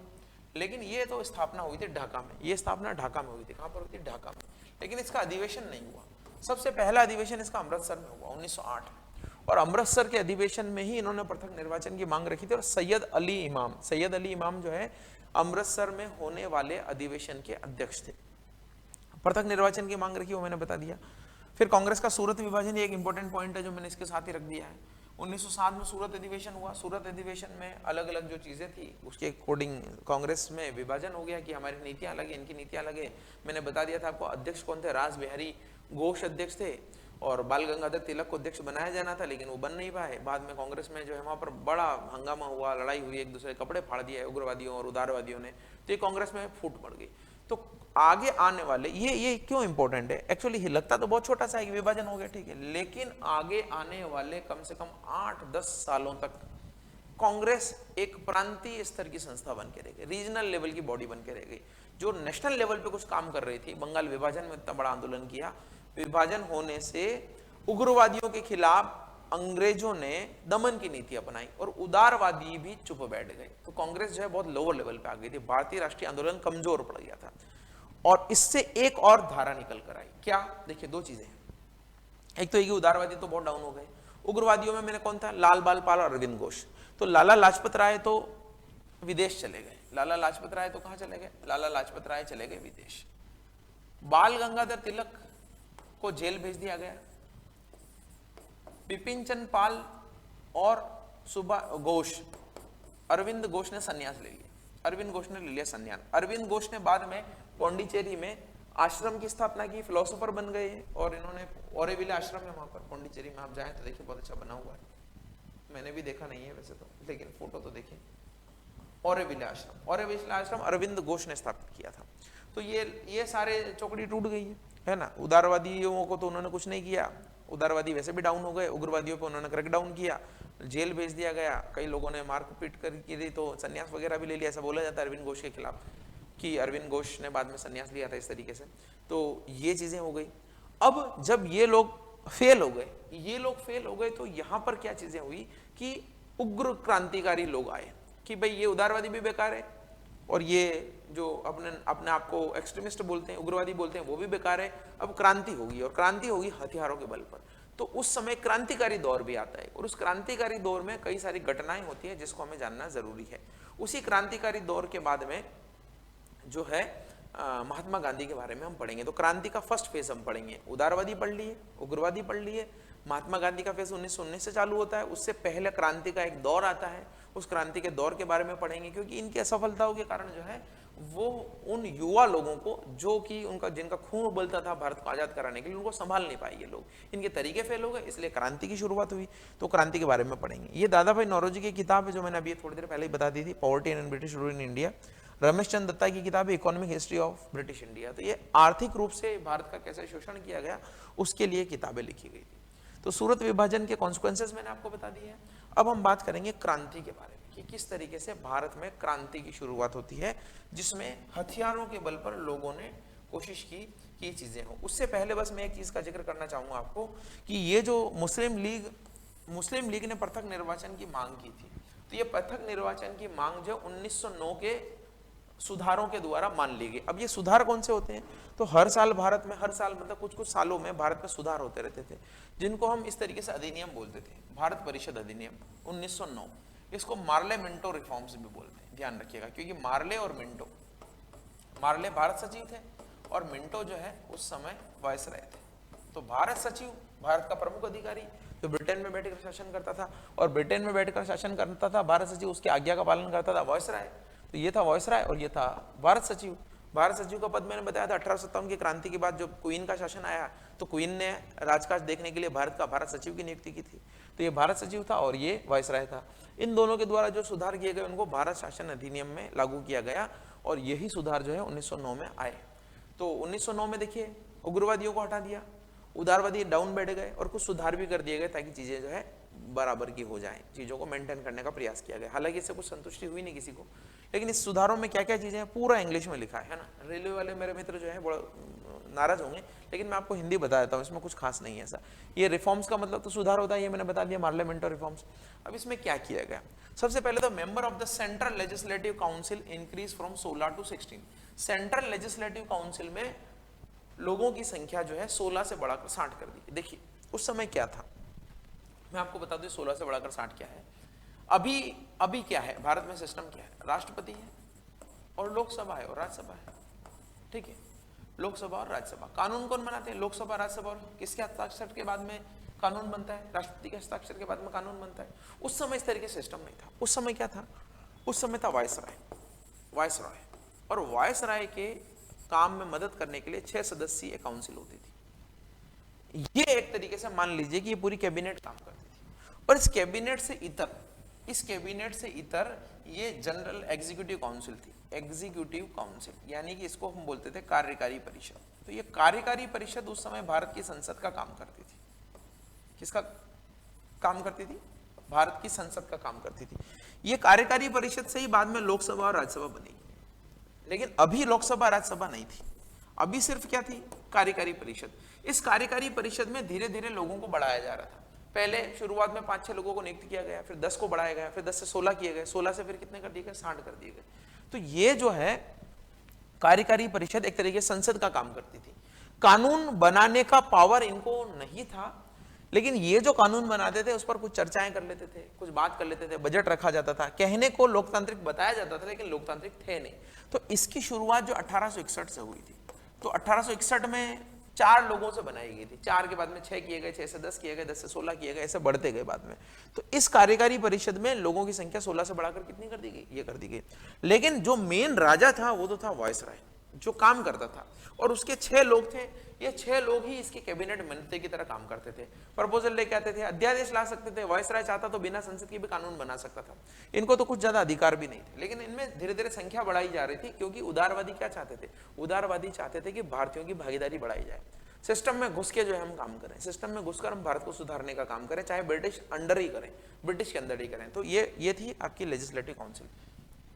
लेकिन ये तो स्थापना हुई थी ढाका में, ये स्थापना ढाका में हुई थी। कहाँ पर हुई थी? ढाका में। लेकिन इसका अधिवेशन नहीं हुआ। सबसे पहला अधिवेशन इसका अमृतसर में हुआ 1908 में, और अमृतसर के अधिवेशन में ही इन्होंने पृथक निर्वाचन की मांग रखी थी। और सैयद अली इमाम जो है अमृतसर में होने वाले अधिवेशन के अध्यक्ष थे। पृथक निर्वाचन की मांग रखी, वो मैंने बता दिया। फिर कांग्रेस का सूरत विभाजन, एक इंपॉर्टेंट पॉइंट है जो मैंने इसके साथ ही रख दिया है। 1907 में सूरत अधिवेशन हुआ। सूरत अधिवेशन में अलग अलग जो चीजें थी उसके अकॉर्डिंग कांग्रेस में विभाजन हो गया कि हमारी नीतियां अलग है, इनकी नीतियां अलग है। मैंने बता दिया था आपको अध्यक्ष कौन थे, रास बिहारी घोष अध्यक्ष थे, और बाल गंगाधर तिलक को अध्यक्ष बनाया जाना था, लेकिन वो बन नहीं पाए। बाद में कांग्रेस में जो है वहां पर बड़ा हंगामा हुआ, लड़ाई हुई, एक दूसरे कपड़े फाड़ दिए उग्रवादियों और उदारवादियों ने, तो ये कांग्रेस में फूट पड़ गई। तो आगे आने वाले ये क्यों इंपॉर्टेंट है? एक्चुअली लगता तो बहुत छोटा सा है कि विभाजन हो गया, ठीक है, लेकिन आगे आने वाले कम से कम 8-10 सालों तक कांग्रेस एक प्रांतीय स्तर की संस्था बन के रह गई, रीजनल लेवल की बॉडी बन के रह गई, जो नेशनल लेवल पे कुछ काम कर रही थी। बंगाल विभाजन में इतना बड़ा आंदोलन किया, विभाजन होने से उग्रवादियों के खिलाफ अंग्रेजों ने दमन की नीति अपनाई और उदारवादी भी चुप बैठ गए। तो कांग्रेस जो है बहुत लोअर लेवल पे आ गई थी, भारतीय राष्ट्रीय आंदोलन कमजोर पड़ गया था। और इससे एक और धारा निकल कर आई, क्या? देखिए, दो चीजें हैं। एक तो ये उदारवादी तो बहुत डाउन हो गए। उग्रवादियों में मैंने कौन था? लाल बाल पाल और अरविंद घोष। तो लाला लाजपत राय तो विदेश चले गए। लाला लाजपत राय तो कहां चले गए? लाला लाजपत राय चले गए विदेश। बाल गंगाधर तिलक को जेल भेज दिया गया। बिपिन चंद्र पाल और सुभाष घोष, अरविंद घोष ने संन्यास ले लिया। अरविंद घोष ने ले लिया संन्यास। अरविंद घोष ने बाद में पौंडीचेरी में आश्रम की स्थापना की, फिलोसोफर बन गए, और इन्होंने ओरेविले आश्रम है वहां पर पौंडीचेरी में, आप जाएं तो देखिए बहुत अच्छा बना हुआ है। मैंने भी देखा नहीं है वैसे तो, लेकिन फोटो तो देखिए। ओरेविले आश्रम अरविंद घोष ने स्थापित किया था। तो ये सारे चौकड़ी टूट गई है ना। उदारवादियों को तो उन्होंने कुछ नहीं किया, उदारवादी वैसे भी डाउन हो गए, उग्रवादियों पर उन्होंने क्रैकडाउन किया, जेल भेज दिया गया, कई लोगों ने मारपीट कर की थी, तो संन्यास वगैरह भी ले लिया। ऐसा बोला जाता है अरविंद घोष के खिलाफ कि अरविंद घोष ने बाद में संन्यास लिया था इस तरीके से। तो ये चीजें हो गई। अब जब ये लोग फेल हो गए तो यहां पर क्या चीजें हुई कि उग्र क्रांतिकारी लोग आए कि भाई ये उदारवादी भी बेकार है, और ये जो अपने आप को एक्सट्रीमिस्ट बोलते हैं, उग्रवादी बोलते हैं, वो भी बेकार है। अब क्रांति होगी, और क्रांति होगी हथियारों के बल पर। तो उस समय क्रांतिकारी दौर भी आता है, और उस क्रांतिकारी दौर में कई सारी घटनाएं होती है जिसको हमें जानना जरूरी है। उसी क्रांतिकारी दौर के बाद में जो है महात्मा गांधी के बारे में हम पढ़ेंगे। तो क्रांति का फर्स्ट फेज हम पढ़ेंगे। उदारवादी पढ़ लिए, उग्रवादी पढ़ लिए, महात्मा गांधी का फेज 1919 से चालू होता है। उससे पहले क्रांति का एक दौर आता है, उस क्रांति के दौर के बारे में पढ़ेंगे, क्योंकि इनकी असफलताओं के कारण जो है वो उन युवा लोगों को जो कि जिनका खून उबलता था भारत को आजाद कराने के लिए, उनको संभाल नहीं पाए ये लोग, इनके तरीके फेल हो गए, इसलिए क्रांति की शुरुआत हुई। तो क्रांति के बारे में पढ़ेंगे। ये दादा भाई नौरोजी की किताब है जो मैंने अभी थोड़ी देर पहले ही बता दी थी, poverty and British rule in India. Ramesh Chandra Dutta की किताब है economic history of British India. तो ये आर्थिक रूप से भारत का कैसे शोषण किया गया उसके लिए किताबें लिखी गई थी। तो सूरत विभाजन के कॉन्सिक्वेंसेस मैंने आपको बता दिए हैं। अब हम बात करेंगे क्रांति के बारे में कि किस तरीके से भारत में क्रांति की शुरुआत होती है, जिसमें हथियारों के बल पर लोगों ने कोशिश की कि चीजें हो। उससे पहले बस मैं एक चीज का जिक्र करना चाहूंगा आपको कि ये जो मुस्लिम लीग ने पृथक निर्वाचन की मांग की थी, तो ये पृथक निर्वाचन की मांग जो 1909 के सुधारों के द्वारा मान ली गई। अब ये सुधार कौन से होते हैं? तो हर साल भारत में, हर साल मतलब कुछ कुछ सालों में भारत में सुधार होते रहते थे, जिनको हम इस तरीके से अधिनियम बोलते थे। भारत परिषद अधिनियम 1909, इसको मार्ले मिंटो रिफॉर्म्स भी बोलते हैं, ध्यान रखिएगा, क्योंकि मार्ले और मिंटो, मार्ले भारत सचिव थे और मिंटो जो है उस समय वायसराय थे। तो भारत सचिव, भारत का प्रमुख अधिकारी जो ब्रिटेन में बैठकर शासन करता था, और ब्रिटेन में बैठकर शासन करता था भारत सचिव, उसकी आज्ञा का पालन करता था वायसराय। तो ये था वायसराय और ये था भारत सचिव। भारत सचिव का पद मैंने बताया था 1857 की क्रांति के बाद जब क्वीन का शासन आया, तो क्वीन ने राजकाज देखने के लिए भारत सचिव की नियुक्ति की थी। तो ये भारत सचिव था और ये वायसराय था। इन दोनों के द्वारा जो सुधार किए गए उनको भारत शासन अधिनियम में लागू किया गया, और यही सुधार जो है 1909 में आए। तो 1909 में देखिए उग्रवादियों को हटा दिया, उदारवादी डाउन बैठ गए, और कुछ सुधार भी कर दिए गए ताकि चीजें जो है बराबर की हो जाएं, चीजों को मेंटेन करने का प्रयास किया गया। हालांकि इससे कुछ संतुष्टि हुई नहीं किसी को, लेकिन इस सुधारों में क्या क्या चीजें हैं पूरा इंग्लिश में लिखा है ना। रेलवे वाले मेरे मित्र जो है बड़ा नाराज होंगे, लेकिन मैं आपको हिंदी बता देता हूँ, इसमें कुछ खास नहीं है ऐसा। ये रिफॉर्म्स का मतलब तो सुधार होता है, ये मैंने बता दिया, पार्लियामेंट और रिफॉर्म्स। अब इसमें क्या किया गया, सबसे पहले तो member of the central legislative council increase from 16 to 16। Central legislative council में लोगों की संख्या जो है 16 से बढ़ाकर 60 कर दी। देखिए उस समय क्या था, मैं आपको बता दूं 16 से बढ़ाकर 60 क्या है। अभी क्या है भारत में सिस्टम क्या है, राष्ट्रपति है और लोकसभा है और राज्यसभा है, ठीक है, लोकसभा और राज्यसभा। कानून कौन बनाते हैं, लोकसभा राज्यसभा। और किसके हस्ताक्षर के बाद में कानून बनता है, राष्ट्रपति के हस्ताक्षर के बाद में कानून बनता है। उस समय इस तरीके सिस्टम नहीं था। उस समय क्या था, उस समय था वायसराय, और वायसराय के काम में मदद करने के लिए 6 सदस्यीय काउंसिल होती थी। ये एक तरीके से मान लीजिए कि ये पूरी कैबिनेट काम करती थी। और इस कैबिनेट से इतर ये जनरल एग्जीक्यूटिव काउंसिल थी, एग्जीक्यूटिव काउंसिल, यानी कि इसको हम बोलते थे कार्यकारी परिषद। तो ये कार्यकारी परिषद उस समय भारत की संसद का काम करती थी। किसका काम करती थी, भारत की संसद का काम करती थी। ये कार्यकारी परिषद से ही बाद में लोकसभा और राज्यसभा बनेगी, लेकिन अभी लोकसभा राज्यसभा नहीं थी, अभी सिर्फ क्या थी, कार्यकारी परिषद। इस कार्यकारी परिषद में धीरे धीरे लोगों को बढ़ाया जा रहा था। पहले शुरुआत में 5-6 लोगों को नियुक्त किया गया, फिर 10 को बढ़ाया गया, फिर 10 से 16 किए गए, 16 से फिर कितने कर दिए गए, 60 कर दिए गए। तो ये जो है कार्यकारी परिषद एक तरीके से संसद का काम करती थी। कानून बनाने का पावर इनको नहीं था, लेकिन ये जो कानून बनाते थे उस पर कुछ चर्चाएं कर लेते थे, कुछ बात कर लेते थे, बजट रखा जाता था, कहने को लोकतांत्रिक बताया जाता था, लेकिन लोकतांत्रिक थे नहीं। तो इसकी शुरुआत जो 1861 से हुई थी, तो 1861 में 4 लोगों से बनाई गई थी। 4 के बाद में 6 किए गए, 6 से 10 किए गए, 10 से 16 किए गए, ऐसे बढ़ते गए बाद में। तो इस कार्यकारी परिषद में लोगों की संख्या 16 से बढ़ाकर कितनी कर दी गई, ये कर दी गई। लेकिन जो मेन राजा था वो तो था वायसराय, जो काम करता था, और उसके 6 लोग थे। ये 6 लोग ही इसके कैबिनेट मंत्री की तरह काम करते थे, प्रपोजल लेके आते थे, अध्यादेश ला सकते थे। वायसराय चाहता तो बिना संसद के भी कानून बना सकता था। इनको तो कुछ ज्यादा अधिकार भी नहीं थे, लेकिन इनमें धीरे धीरे संख्या बढ़ाई जा रही थी, क्योंकि उदारवादी क्या चाहते थे, उदारवादी चाहते थे कि भारतीयों की भागीदारी बढ़ाई जाए, सिस्टम में घुस के जो है हम काम करें, सिस्टम में घुसकर हम भारत को सुधारने का काम करें, चाहे ब्रिटिश अंडर ही करें, ब्रिटिश के अंदर ही करें। तो ये थी आपकी लेजिस्लेटिव काउंसिल।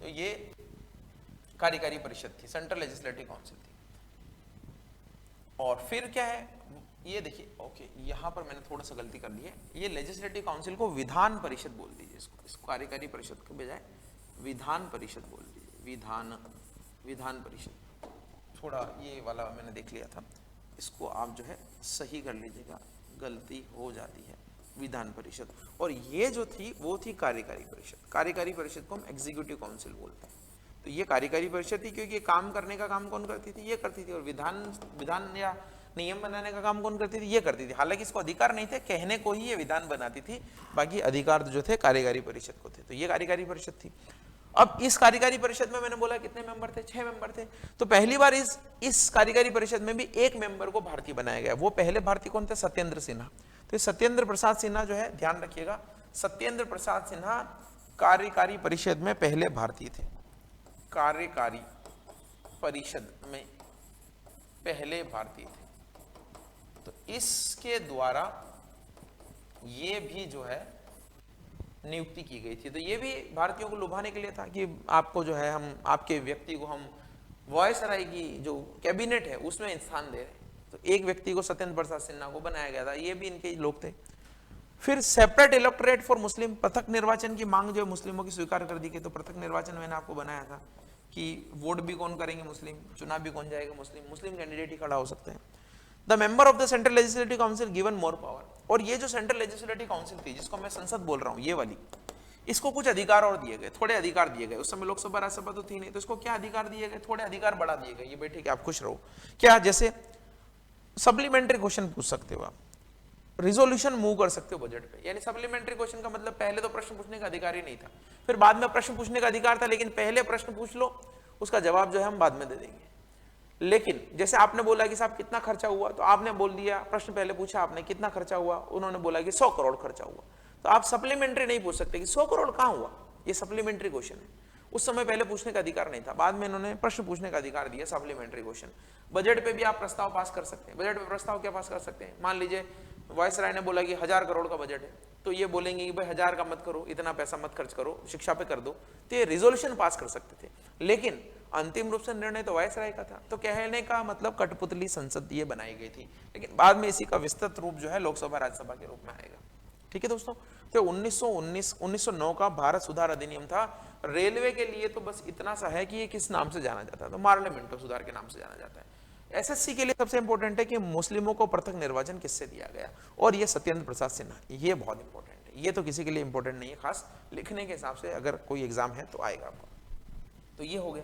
तो ये कार्यकारी परिषद थी, सेंट्रल लेजिस्लेटिव काउंसिल थी। और फिर क्या है, ये देखिए, ओके, यहां पर मैंने थोड़ा सा गलती कर दी है। ये लेजिस्लेटिव काउंसिल को विधान परिषद बोल दीजिए, इसको कार्यकारी परिषद के बजाय विधान परिषद बोल दीजिए, विधान परिषद। थोड़ा ये वाला मैंने देख लिया था, इसको आप जो है सही कर लीजिएगा, गलती हो जाती है। विधान परिषद, और ये जो थी वो थी कार्यकारी परिषद। कार्यकारी परिषद को हम एग्जीक्यूटिव काउंसिल बोलते हैं। तो ये कार्यकारी परिषद थी, क्योंकि ये काम करने का काम कौन करती थी, ये करती थी। और विधान या नियम बनाने का काम कौन करती थी, ये करती थी। हालांकि इसको अधिकार नहीं थे, कहने को ही ये विधान बनाती थी, बाकी अधिकार जो थे कार्यकारी परिषद को थे। तो ये कार्यकारी परिषद थी। अब इस कार्यकारी परिषद में मैंने बोला कितने मेंबर थे, 6 मेंबर थे। तो पहली बार इस कार्यकारी परिषद में भी एक मेंबर को भारतीय बनाया गया। वो पहले भारतीय कौन थे, सत्येंद्र सिन्हा। तो सत्येंद्र प्रसाद सिन्हा जो है, ध्यान रखिएगा, सत्येंद्र प्रसाद सिन्हा कार्यकारी परिषद में पहले भारतीय थे। कार्यकारी परिषद में पहले भारतीय थे। तो इसके द्वारा ये भी जो है नियुक्ति की गई थी। तो ये भी भारतीयों को लुभाने के लिए था कि आपको जो है, हम आपके व्यक्ति को हम वायसराय की जो कैबिनेट है उसमें स्थान दे रहे हैं। तो एक व्यक्ति को सत्येंद्र प्रसाद सिन्हा को बनाया गया था, ये भी इनके लोग थे। फिर सेपरेट इलेक्टोरेट फॉर मुस्लिम, पृथक निर्वाचन की मांग जो है मुस्लिमों की स्वीकार कर दी गई। तो पृथक निर्वाचन मैंने आपको बनाया था कि वोट भी कौन करेंगे मुस्लिम, चुनाव भी कौन जाएगा मुस्लिम कैंडिडेट ही खड़ा हो सकते हैं। The member of the central legislative council given more power. और ये जो सेंट्रल लेजिस्लेटिव काउंसिल थी, जिसको मैं संसद बोल रहा हूँ, ये वाली, इसको कुछ अधिकार और दिए गए, थोड़े अधिकार दिए गए। उस समय लोकसभा राज्यसभा तो थी नहीं, तो इसको क्या अधिकार दिए गए, थोड़े अधिकार बढ़ा दिए गए। ये बैठे कि आप खुश रहो क्या, जैसे सप्लीमेंट्री क्वेश्चन पूछ सकते हो आप, रिजोल्यूशन मूव कर सकते हो बजट पे। यानी सप्लीमेंट्री क्वेश्चन का मतलब पहले तो प्रश्न पूछने का अधिकार ही नहीं था, फिर बाद में प्रश्न पूछने का अधिकार था, लेकिन पहले प्रश्न पूछ लो, उसका जवाब जो है हम बाद में दे देंगे। लेकिन जैसे आपने बोला कि साहब कितना खर्चा हुआ, तो आपने बोल दिया, प्रश्न पहले पूछा आपने कितना खर्चा हुआ, उन्होंने बोला कि 100 करोड़ खर्चा हुआ, तो आप सप्लीमेंट्री नहीं पूछ सकते कि 100 करोड़ कहां हुआ, ये सप्लीमेंट्री क्वेश्चन है। उस समय पहले पूछने का अधिकार नहीं था, बाद में इन्होंने प्रश्न पूछने का अधिकार दिया, सप्लीमेंट्री क्वेश्चन। बजट पे भी आप प्रस्ताव पास कर सकते हैं। बजट पे प्रस्ताव क्या पास कर सकते हैं, मान लीजिए वायसराय ने बोला कि 1000 करोड़ का बजट है, तो ये बोलेंगे कि भाई 1000 का मत करो, इतना पैसा मत खर्च करो, शिक्षा पे कर दो, तो ये रिजोल्यूशन पास कर सकते थे। लेकिन अंतिम रूप से निर्णय तो वायसराय का था। तो कहने का मतलब कठपुतली संसद ये बनाई गई थी, लेकिन बाद में इसी का विस्तृत रूप जो है लोकसभा राज्यसभा के रूप में आएगा। ठीक है दोस्तों, तो 1909 का भारत सुधार अधिनियम था। रेलवे के लिए तो बस इतना सा है कि ये किस नाम से जाना जाता है, तो मार्लियामेंटो सुधार के नाम से जाना जाता है। एसएससी के लिए सबसे इंपॉर्टेंट है कि मुस्लिमों को पृथक निर्वाचन किससे दिया गया, और ये सत्येंद्र प्रसाद सिन्हा, ये बहुत इंपॉर्टेंट है। ये तो किसी के लिए इंपॉर्टेंट नहीं है, खास लिखने के हिसाब से अगर कोई एग्जाम है तो आएगा आपको। तो ये हो गया।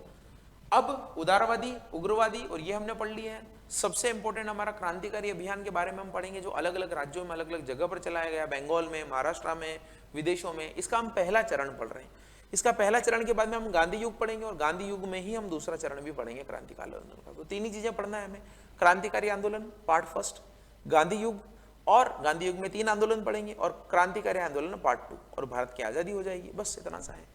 अब उदारवादी, उग्रवादी, और ये हमने पढ़ लिया है। सबसे इंपॉर्टेंट हमारा क्रांतिकारी अभियान के बारे में हम पढ़ेंगे, जो अलग अलग राज्यों में अलग अलग जगह पर चलाया गया, बंगाल में, महाराष्ट्र में, विदेशों में। इसका हम पहला चरण पढ़ रहे हैं। इसका पहला चरण के बाद में हम गांधी युग पढ़ेंगे, और गांधी युग में ही हम दूसरा चरण भी पढ़ेंगे, क्रांतिकारी आंदोलन का। तो तीन ही चीजें पढ़ना है हमें, क्रांतिकारी आंदोलन पार्ट फर्स्ट, गांधी युग, और गांधी युग में 3 आंदोलन पढ़ेंगे, और क्रांतिकारी आंदोलन पार्ट 2, और भारत की आजादी हो जाएगी। बस इतना सा है।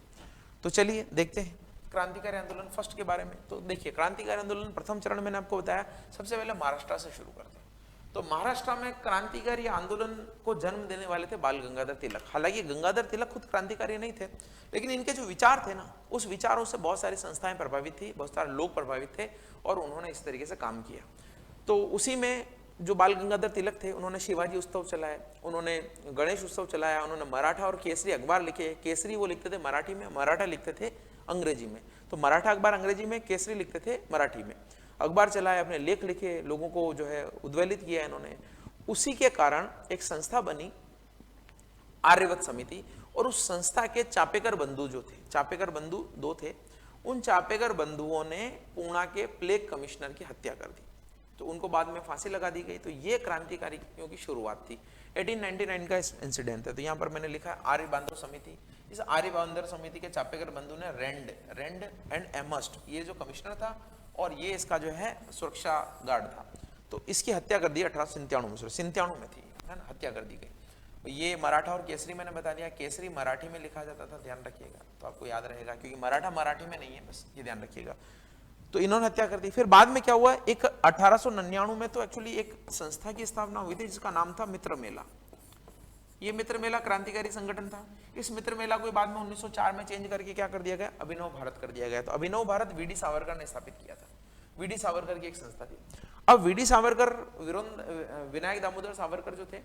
तो चलिए देखते हैं क्रांतिकारी आंदोलन फर्स्ट के बारे में। तो देखिए, क्रांतिकारी आंदोलन प्रथम चरण मैंने आपको बताया, सबसे पहले महाराष्ट्र से शुरू करते हैं। तो महाराष्ट्र में क्रांतिकारी आंदोलन को जन्म देने वाले थे बाल गंगाधर तिलक। हालांकि गंगाधर तिलक खुद क्रांतिकारी नहीं थे, लेकिन इनके जो विचार थे ना, उस विचारों से बहुत सारी संस्थाएं प्रभावित थी, बहुत सारे लोग प्रभावित थे, और उन्होंने इस तरीके से काम किया। तो उसी में जो बाल गंगाधर तिलक थे, उन्होंने शिवाजी उत्सव चलाया, उन्होंने गणेश उत्सव चलाया, उन्होंने मराठा और केसरी अखबार लिखे। केसरी वो लिखते थे मराठी में, मराठा लिखते थे अंग्रेजी में। तो मराठा अखबार अंग्रेजी में, केसरी लिखते थे मराठी में। अखबार चलाए, अपने लेख लिखे, लोगों को जो है उद्वेलित किया इन्होंने। उसी के कारण एक संस्था बनी, आर्यवत समिति, और उस संस्था के चापेकर बंधु जो थे, चापेकर बंधु 2 थे, उन चापेकर बंधुओं ने पूना के प्लेग कमिश्नर की हत्या कर दी। तो उनको बाद में फांसी लगा दी गई। तो ये क्रांतिकारियों की शुरुआत थी। 1899 का इंसिडेंट है। तो यहाँ पर मैंने लिखा है आर्य बांधव समिति। इस आर्य बांधव समिति के चापेकर बंधु ने रेंड एंड एमस्ट, ये जो कमिश्नर था, और ये इसका जो है सुरक्षा गार्ड था, तो इसकी हत्या कर दी 1897 में थी, है ना, हत्या कर दी गई। ये मराठा और केसरी मैंने बता दिया। केसरी मराठी में लिखा जाता था, ध्यान रखिएगा, तो आपको याद रहेगा, क्योंकि मराठा मराठी में नहीं है, बस ये ध्यान रखिएगा। तो इन्होंने हत्या कर दी। फिर बाद में क्या हुआ, एक 1899 में तो एक्चुअली एक संस्था की स्थापना हुई थी, जिसका नाम था मित्र मेला। ये मित्र मेला क्रांतिकारी संगठन था। इस मित्र मेला को बाद में 1904 में चेंज करके क्या कर दिया गया, अभिनव भारत कर दिया गया। तो अभिनव भारत वीडी सावरकर ने स्थापित किया था। वीडी सावरकर की एक संस्था थी। अब वीडी सावरकर, विनायक दामोदर सावरकर जो थे,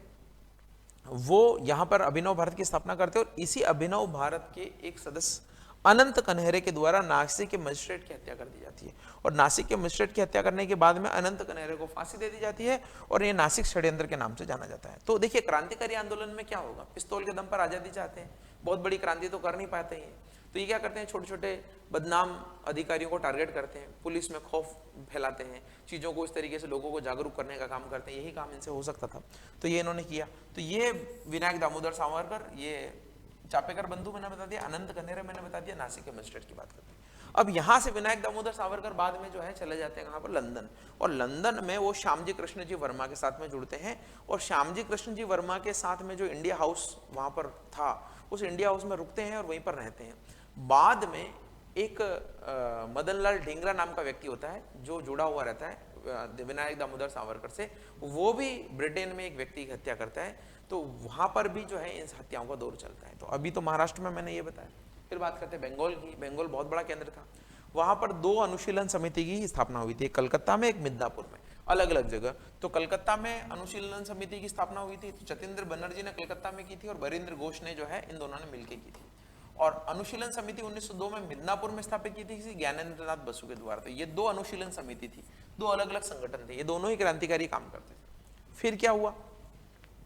वो यहाँ पर अभिनव भारत की स्थापना करते, और इसी अभिनव भारत के एक सदस्य अनंत कन्हेरे के द्वारा नासिक के मजिस्ट्रेट की हत्या कर दी जाती है। और नासिक के मजिस्ट्रेट की हत्या करने के बाद में अनंत कन्हेरे को फांसी दे दी जाती है, और ये नासिक षड्यंत्र के नाम से जाना जाता है। तो देखिए, क्रांतिकारी आंदोलन में क्या होगा, पिस्तौल के दम पर आजादी चाहते हैं, बहुत बड़ी क्रांति तो कर नहीं पाते हैं, तो ये क्या करते हैं, छोटे छोटे बदनाम अधिकारियों को टारगेट करते हैं, पुलिस में खौफ फैलाते हैं, चीज़ों को इस तरीके से लोगों को जागरूक करने का काम करते हैं। यही काम इनसे हो सकता था, तो ये इन्होंने किया। तो ये विनायक दामोदर सावरकर, ये चापेकर बंधु मैंने बता दिया, अनंत कन्हेरे मैंने बता दिया, नासिक के मजिस्ट्रेट की बात करते हैं। अब यहाँ से विनायक दामोदर सावरकर बाद में जो है चले जाते हैं कहाँ पर, लंदन। और लंदन में वो श्यामजी कृष्ण जी वर्मा के साथ में जुड़ते हैं, और श्यामजी कृष्ण जी वर्मा के साथ में जो इंडिया हाउस वहाँ पर था, उस इंडिया हाउस में रुकते हैं और वहीं पर रहते हैं। बाद में एक मदन लाल ढींगरा नाम का व्यक्ति होता है, जो जुड़ा हुआ रहता है विनायक दामोदर सावरकर से, वो भी ब्रिटेन में एक व्यक्ति की हत्या करता है। तो वहां पर भी जो है इन हत्याओं का दौर चलता है। तो अभी तो महाराष्ट्र में मैंने ये बताया। फिर बात करते हैं बंगाल की। बंगाल बहुत बड़ा केंद्र था। वहां पर 2 अनुशीलन समिति की स्थापना हुई थी, एक कलकत्ता में, एक मिदनापुर में, अलग अलग जगह। तो कलकत्ता में अनुशीलन समिति की स्थापना हुई थी, तो जतेंद्र बनर्जी ने कलकत्ता में की थी, और बरिंद्र घोष ने जो है इन दोनों ने मिलकर की थी। और अनुशीलन समिति 1902 में मिदनापुर में स्थापित की थी ज्ञानेंद्र नाथ बसु के द्वारा। तो ये 2 अनुशीलन समिति थी, 2 अलग अलग संगठन थे, ये दोनों ही क्रांतिकारी काम करते थे। फिर क्या हुआ,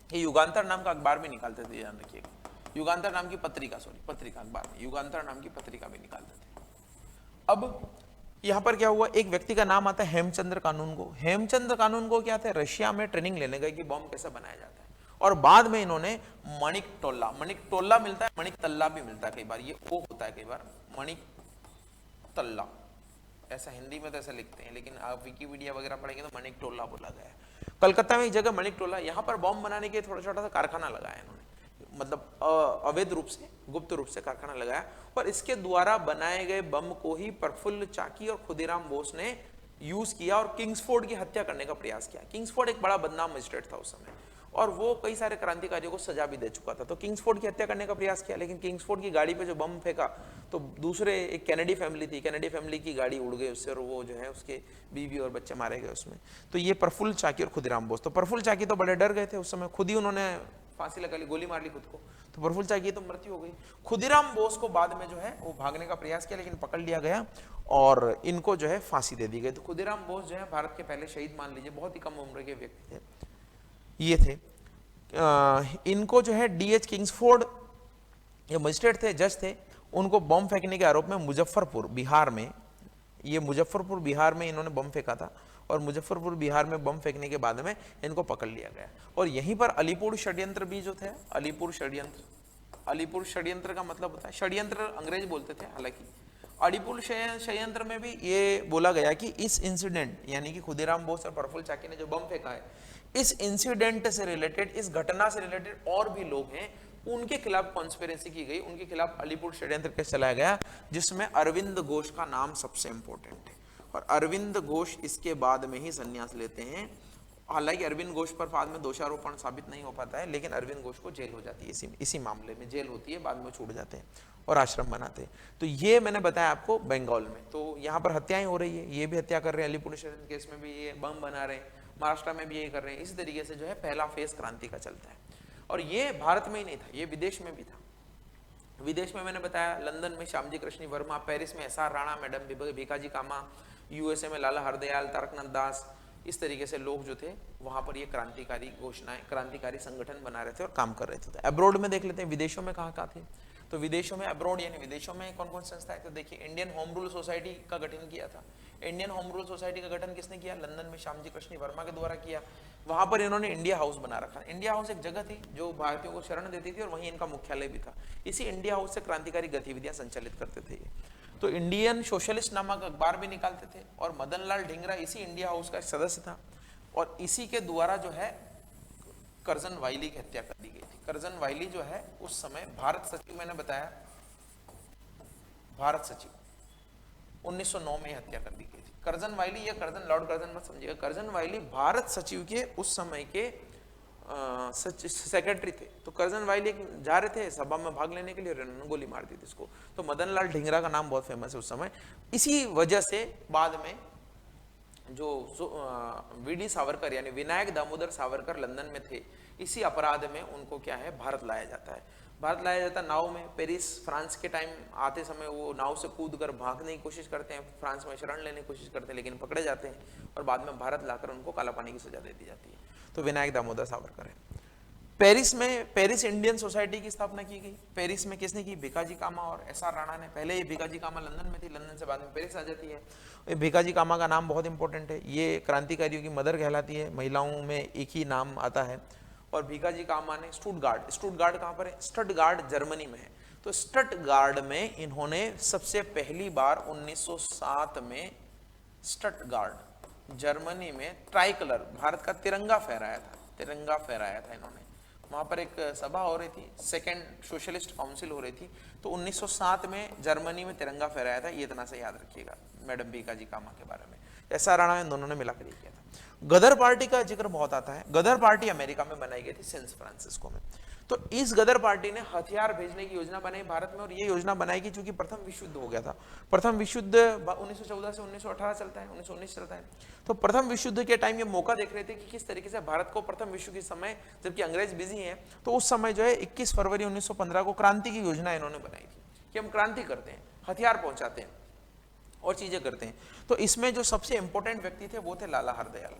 ये युगांतर नाम का अखबार भी निकालते थे, ध्यान रखिएगा, युगांतर नाम की पत्रिका, पत्रिका अखबार में युगांतर नाम की पत्रिका भी निकालते थे। अब यहाँ पर क्या हुआ, एक व्यक्ति का नाम आता है हेमचंद्र कानूनगो। हेमचंद्र कानूनगो क्या थे, रशिया में ट्रेनिंग लेने गए कि बॉम्ब कैसे बनाया जाता है, और बाद में इन्होंने मणिक टोल्ला मिलता है, मणिक तल्ला भी मिलता है कई बार, ये ओ होता है कई बार, मणिक तल्ला, ऐसा हिंदी में तो ऐसा लिखते हैं, लेकिन आप विकिपीडिया वगैरह पढ़ेंगे तो मणिक टोल्ला बोला गया है। कलकत्ता में एक जगह मणिक टोला, यहाँ पर बॉम्ब बनाने के थोड़ा छोटा सा कारखाना लगाया इन्होंने, मतलब अवैध रूप से, गुप्त रूप से कारखाना लगाया, और इसके द्वारा बनाए गए बम को ही प्रफुल्ल चाकी और खुदीराम बोस ने यूज किया और किंग्सफोर्ड की हत्या करने का प्रयास किया। किंग्सफोर्ड एक बड़ा बदनाम मजिस्ट्रेट था उस समय, और वो कई सारे क्रांतिकारियों को सजा भी दे चुका था। तो किंग्सफोर्ड की हत्या करने का प्रयास किया, लेकिन किंग्सफोर्ड की गाड़ी पे जो बम फेंका तो दूसरे एक कैनेडी फैमिली थी, कैनेडी फैमिली की गाड़ी उड़ गई उससे, और वो जो है उसके बीवी और बच्चे मारे गए उसमें। तो ये प्रफुल्ल चाकी और खुदीराम बोस, तो प्रफुल्ल चाकी तो बड़े डर गए थे उस समय, खुद ही उन्होंने फांसी लगा ली, गोली मार ली खुद को, तो प्रफुल्ल चाकी तो मृत्यु हो गई। खुदीराम बोस को बाद में जो है वो भागने का प्रयास किया, लेकिन पकड़ लिया गया और इनको जो है फांसी दे दी गई। तो खुदीराम बोस जो है भारत के पहले शहीद मान लीजिए, बहुत ही कम उम्र के व्यक्ति थे ये थे। इनको जो है डीएच किंग्सफोर्ड, ये मजिस्ट्रेट थे, जज थे, उनको बम फेंकने के आरोप में मुजफ्फरपुर बिहार में, ये मुजफ्फरपुर बिहार में इन्होंने बम फेंका था, और मुजफ्फरपुर बिहार में बम फेंकने के बाद में इनको पकड़ लिया गया। और यहीं पर अलीपुर षड्यंत्र भी जो थे, अलीपुर षड्यंत्र, अलीपुर षड्यंत्र का मतलब होता है, षड्यंत्र अंग्रेज बोलते थे हालांकि, अलीपुर षड्यंत्र में भी ये बोला गया कि इस इंसिडेंट, यानी कि खुदीराम बोस और प्रफुल्ल चाकी ने जो बम फेंका है, इस इंसिडेंट से रिलेटेड, इस घटना से रिलेटेड और भी लोग हैं, उनके खिलाफ कॉन्स्पिरेसी की गई, उनके खिलाफ अलीपुर षड्यंत्र केस चलाया गया, जिसमें अरविंद घोष का नाम सबसे इंपॉर्टेंट है। और अरविंद घोष इसके बाद में ही संन्यास लेते हैं। हालांकि अरविंद घोष पर बाद में दोषारोपण साबित नहीं हो पाता है, लेकिन अरविंद घोष को जेल हो जाती है, इसी मामले में जेल होती है, बाद में छूट जाते हैं और आश्रम बनाते हैं। तो ये मैंने बताया आपको बंगाल में, तो यहाँ पर हत्याएं हो रही है, ये भी हत्या कर रहे हैं, अलीपुर षड्यंत्र केस में भी ये बम बना रहे हैं, महाराष्ट्र में भी यही कर रहे हैं। इसी तरीके से जो है पहला फेज क्रांति का चलता है। और ये भारत में ही नहीं था, ये विदेश में भी था। विदेश में मैंने बताया, लंदन में श्यामजी कृष्ण वर्मा, पेरिस में एसआर राणा, मैडम भीकाजी कामा, यूएसए में लाला हरदयाल, तारकनाथ दास, इस तरीके से लोग जो थे वहां पर ये क्रांतिकारी घोषणाएं, क्रांतिकारी संगठन बना रहे थे और काम कर रहे थे। अब्रोड में देख लेते हैं, विदेशों में कहाँ थे। तो विदेशों में, अब्रोड यानी विदेशों में कौन कौन संस्थाएं, तो देखिए इंडियन होम रूल सोसाइटी का गठन किया था। इंडियन होम रूल सोसाइटी का गठन किसने किया? लंदन में श्यामजी कृष्ण वर्मा के द्वारा किया। वहां पर इन्होंने इंडिया हाउस बना रखा। इंडिया हाउस एक जगह थी जो भारतीयों को शरण देती थी और वहीं इनका मुख्यालय भी था। इसी इंडिया हाउस से क्रांतिकारी गतिविधियां संचालित करते थे ये। तो इंडियन सोशलिस्ट नामक अखबार भी निकालते थे, और मदन लाल ढींगरा इसी इंडिया हाउस का सदस्य था, और इसी के द्वारा जो है करजन वाइली की हत्या कर दी गई थी। करजन वाइली जो है उस समय भारत सचिव, मैंने बताया भारत सचिव, 1909 में हत्या कर दी गई थी। करजन वाइली या करजन, लॉर्ड करजन मत समझिएगा, करजन वाइली भारत सचिव के उस समय के सेक्रेटरी थे। तो करजन वाइली जा रहे थे सभा में भाग लेने के लिए, उन्होंने गोली मार दी थी इसको। तो मदन लाल ढींगरा का नाम बहुत फेमस है उस समय। इसी वजह से बाद में जो वीडी सावरकर यानी विनायक दामोदर सावरकर लंदन में थे, इसी अपराध में उनको क्या है भारत लाया जाता है। भारत लाया जाता है नाव में। पेरिस फ्रांस के टाइम आते समय वो नाव से कूद कर भागने की कोशिश करते हैं, फ्रांस में शरण लेने की कोशिश करते हैं, लेकिन पकड़े जाते हैं और बाद में भारत लाकर उनको काला पानी की सजा दे दी जाती है। तो विनायक दामोदर सावरकर है। पेरिस में पेरिस इंडियन सोसाइटी की स्थापना की गई। पेरिस में किसने की? भीकाजी कामा और एसआर राणा ने। पहले ये भीकाजी कामा लंदन में थी, लंदन से बाद में पेरिस आ जाती है। ये भीकाजी कामा का नाम बहुत इंपॉर्टेंट है, ये क्रांतिकारियों की मदर कहलाती है, महिलाओं में एक ही नाम आता है। और भीकाजी कामा ने स्टुटगार्ड, स्टुटगार्ड कहाँ पर है? स्टटगार्ड जर्मनी में है। तो स्टटगार्ड में इन्होंने सबसे पहली बार 1907 में स्टटगार्ड जर्मनी में ट्राई कलर भारत का तिरंगा फहराया था, तिरंगा फहराया था इन्होंने। वहां पर एक सभा हो रही थी, सेकेंड सोशलिस्ट काउंसिल हो रही थी, तो 1907 में जर्मनी में तिरंगा फहराया था। ये इतना सा याद रखिएगा मैडम भीकाजी कामा के बारे में। ऐसा राणा इन दोनों ने मिलाकर किया था। गदर पार्टी का जिक्र बहुत आता है। गदर पार्टी अमेरिका में बनाई गई थी, सैन फ्रांसिस्को में। तो इस गदर पार्टी ने हथियार भेजने की योजना बनाई भारत में, और ये योजना बनाई कि चूंकि प्रथम विश्व युद्ध हो गया था। प्रथम विश्व युद्ध 1914 से 1918 चलता है, 1919 चलता है। तो प्रथम विश्व युद्ध के टाइम ये मौका देख रहे थे कि किस तरीके से भारत को प्रथम विश्व के समय, जबकि अंग्रेज बिजी हैं, तो उस समय जो है 21 फरवरी 1915 को क्रांति की योजना इन्होंने बनाई थी कि हम क्रांति करते हैं, हथियार पहुंचाते हैं और चीजें करते हैं। तो इसमें जो सबसे इंपॉर्टेंट व्यक्ति थे वो थे लाला हरदयाल।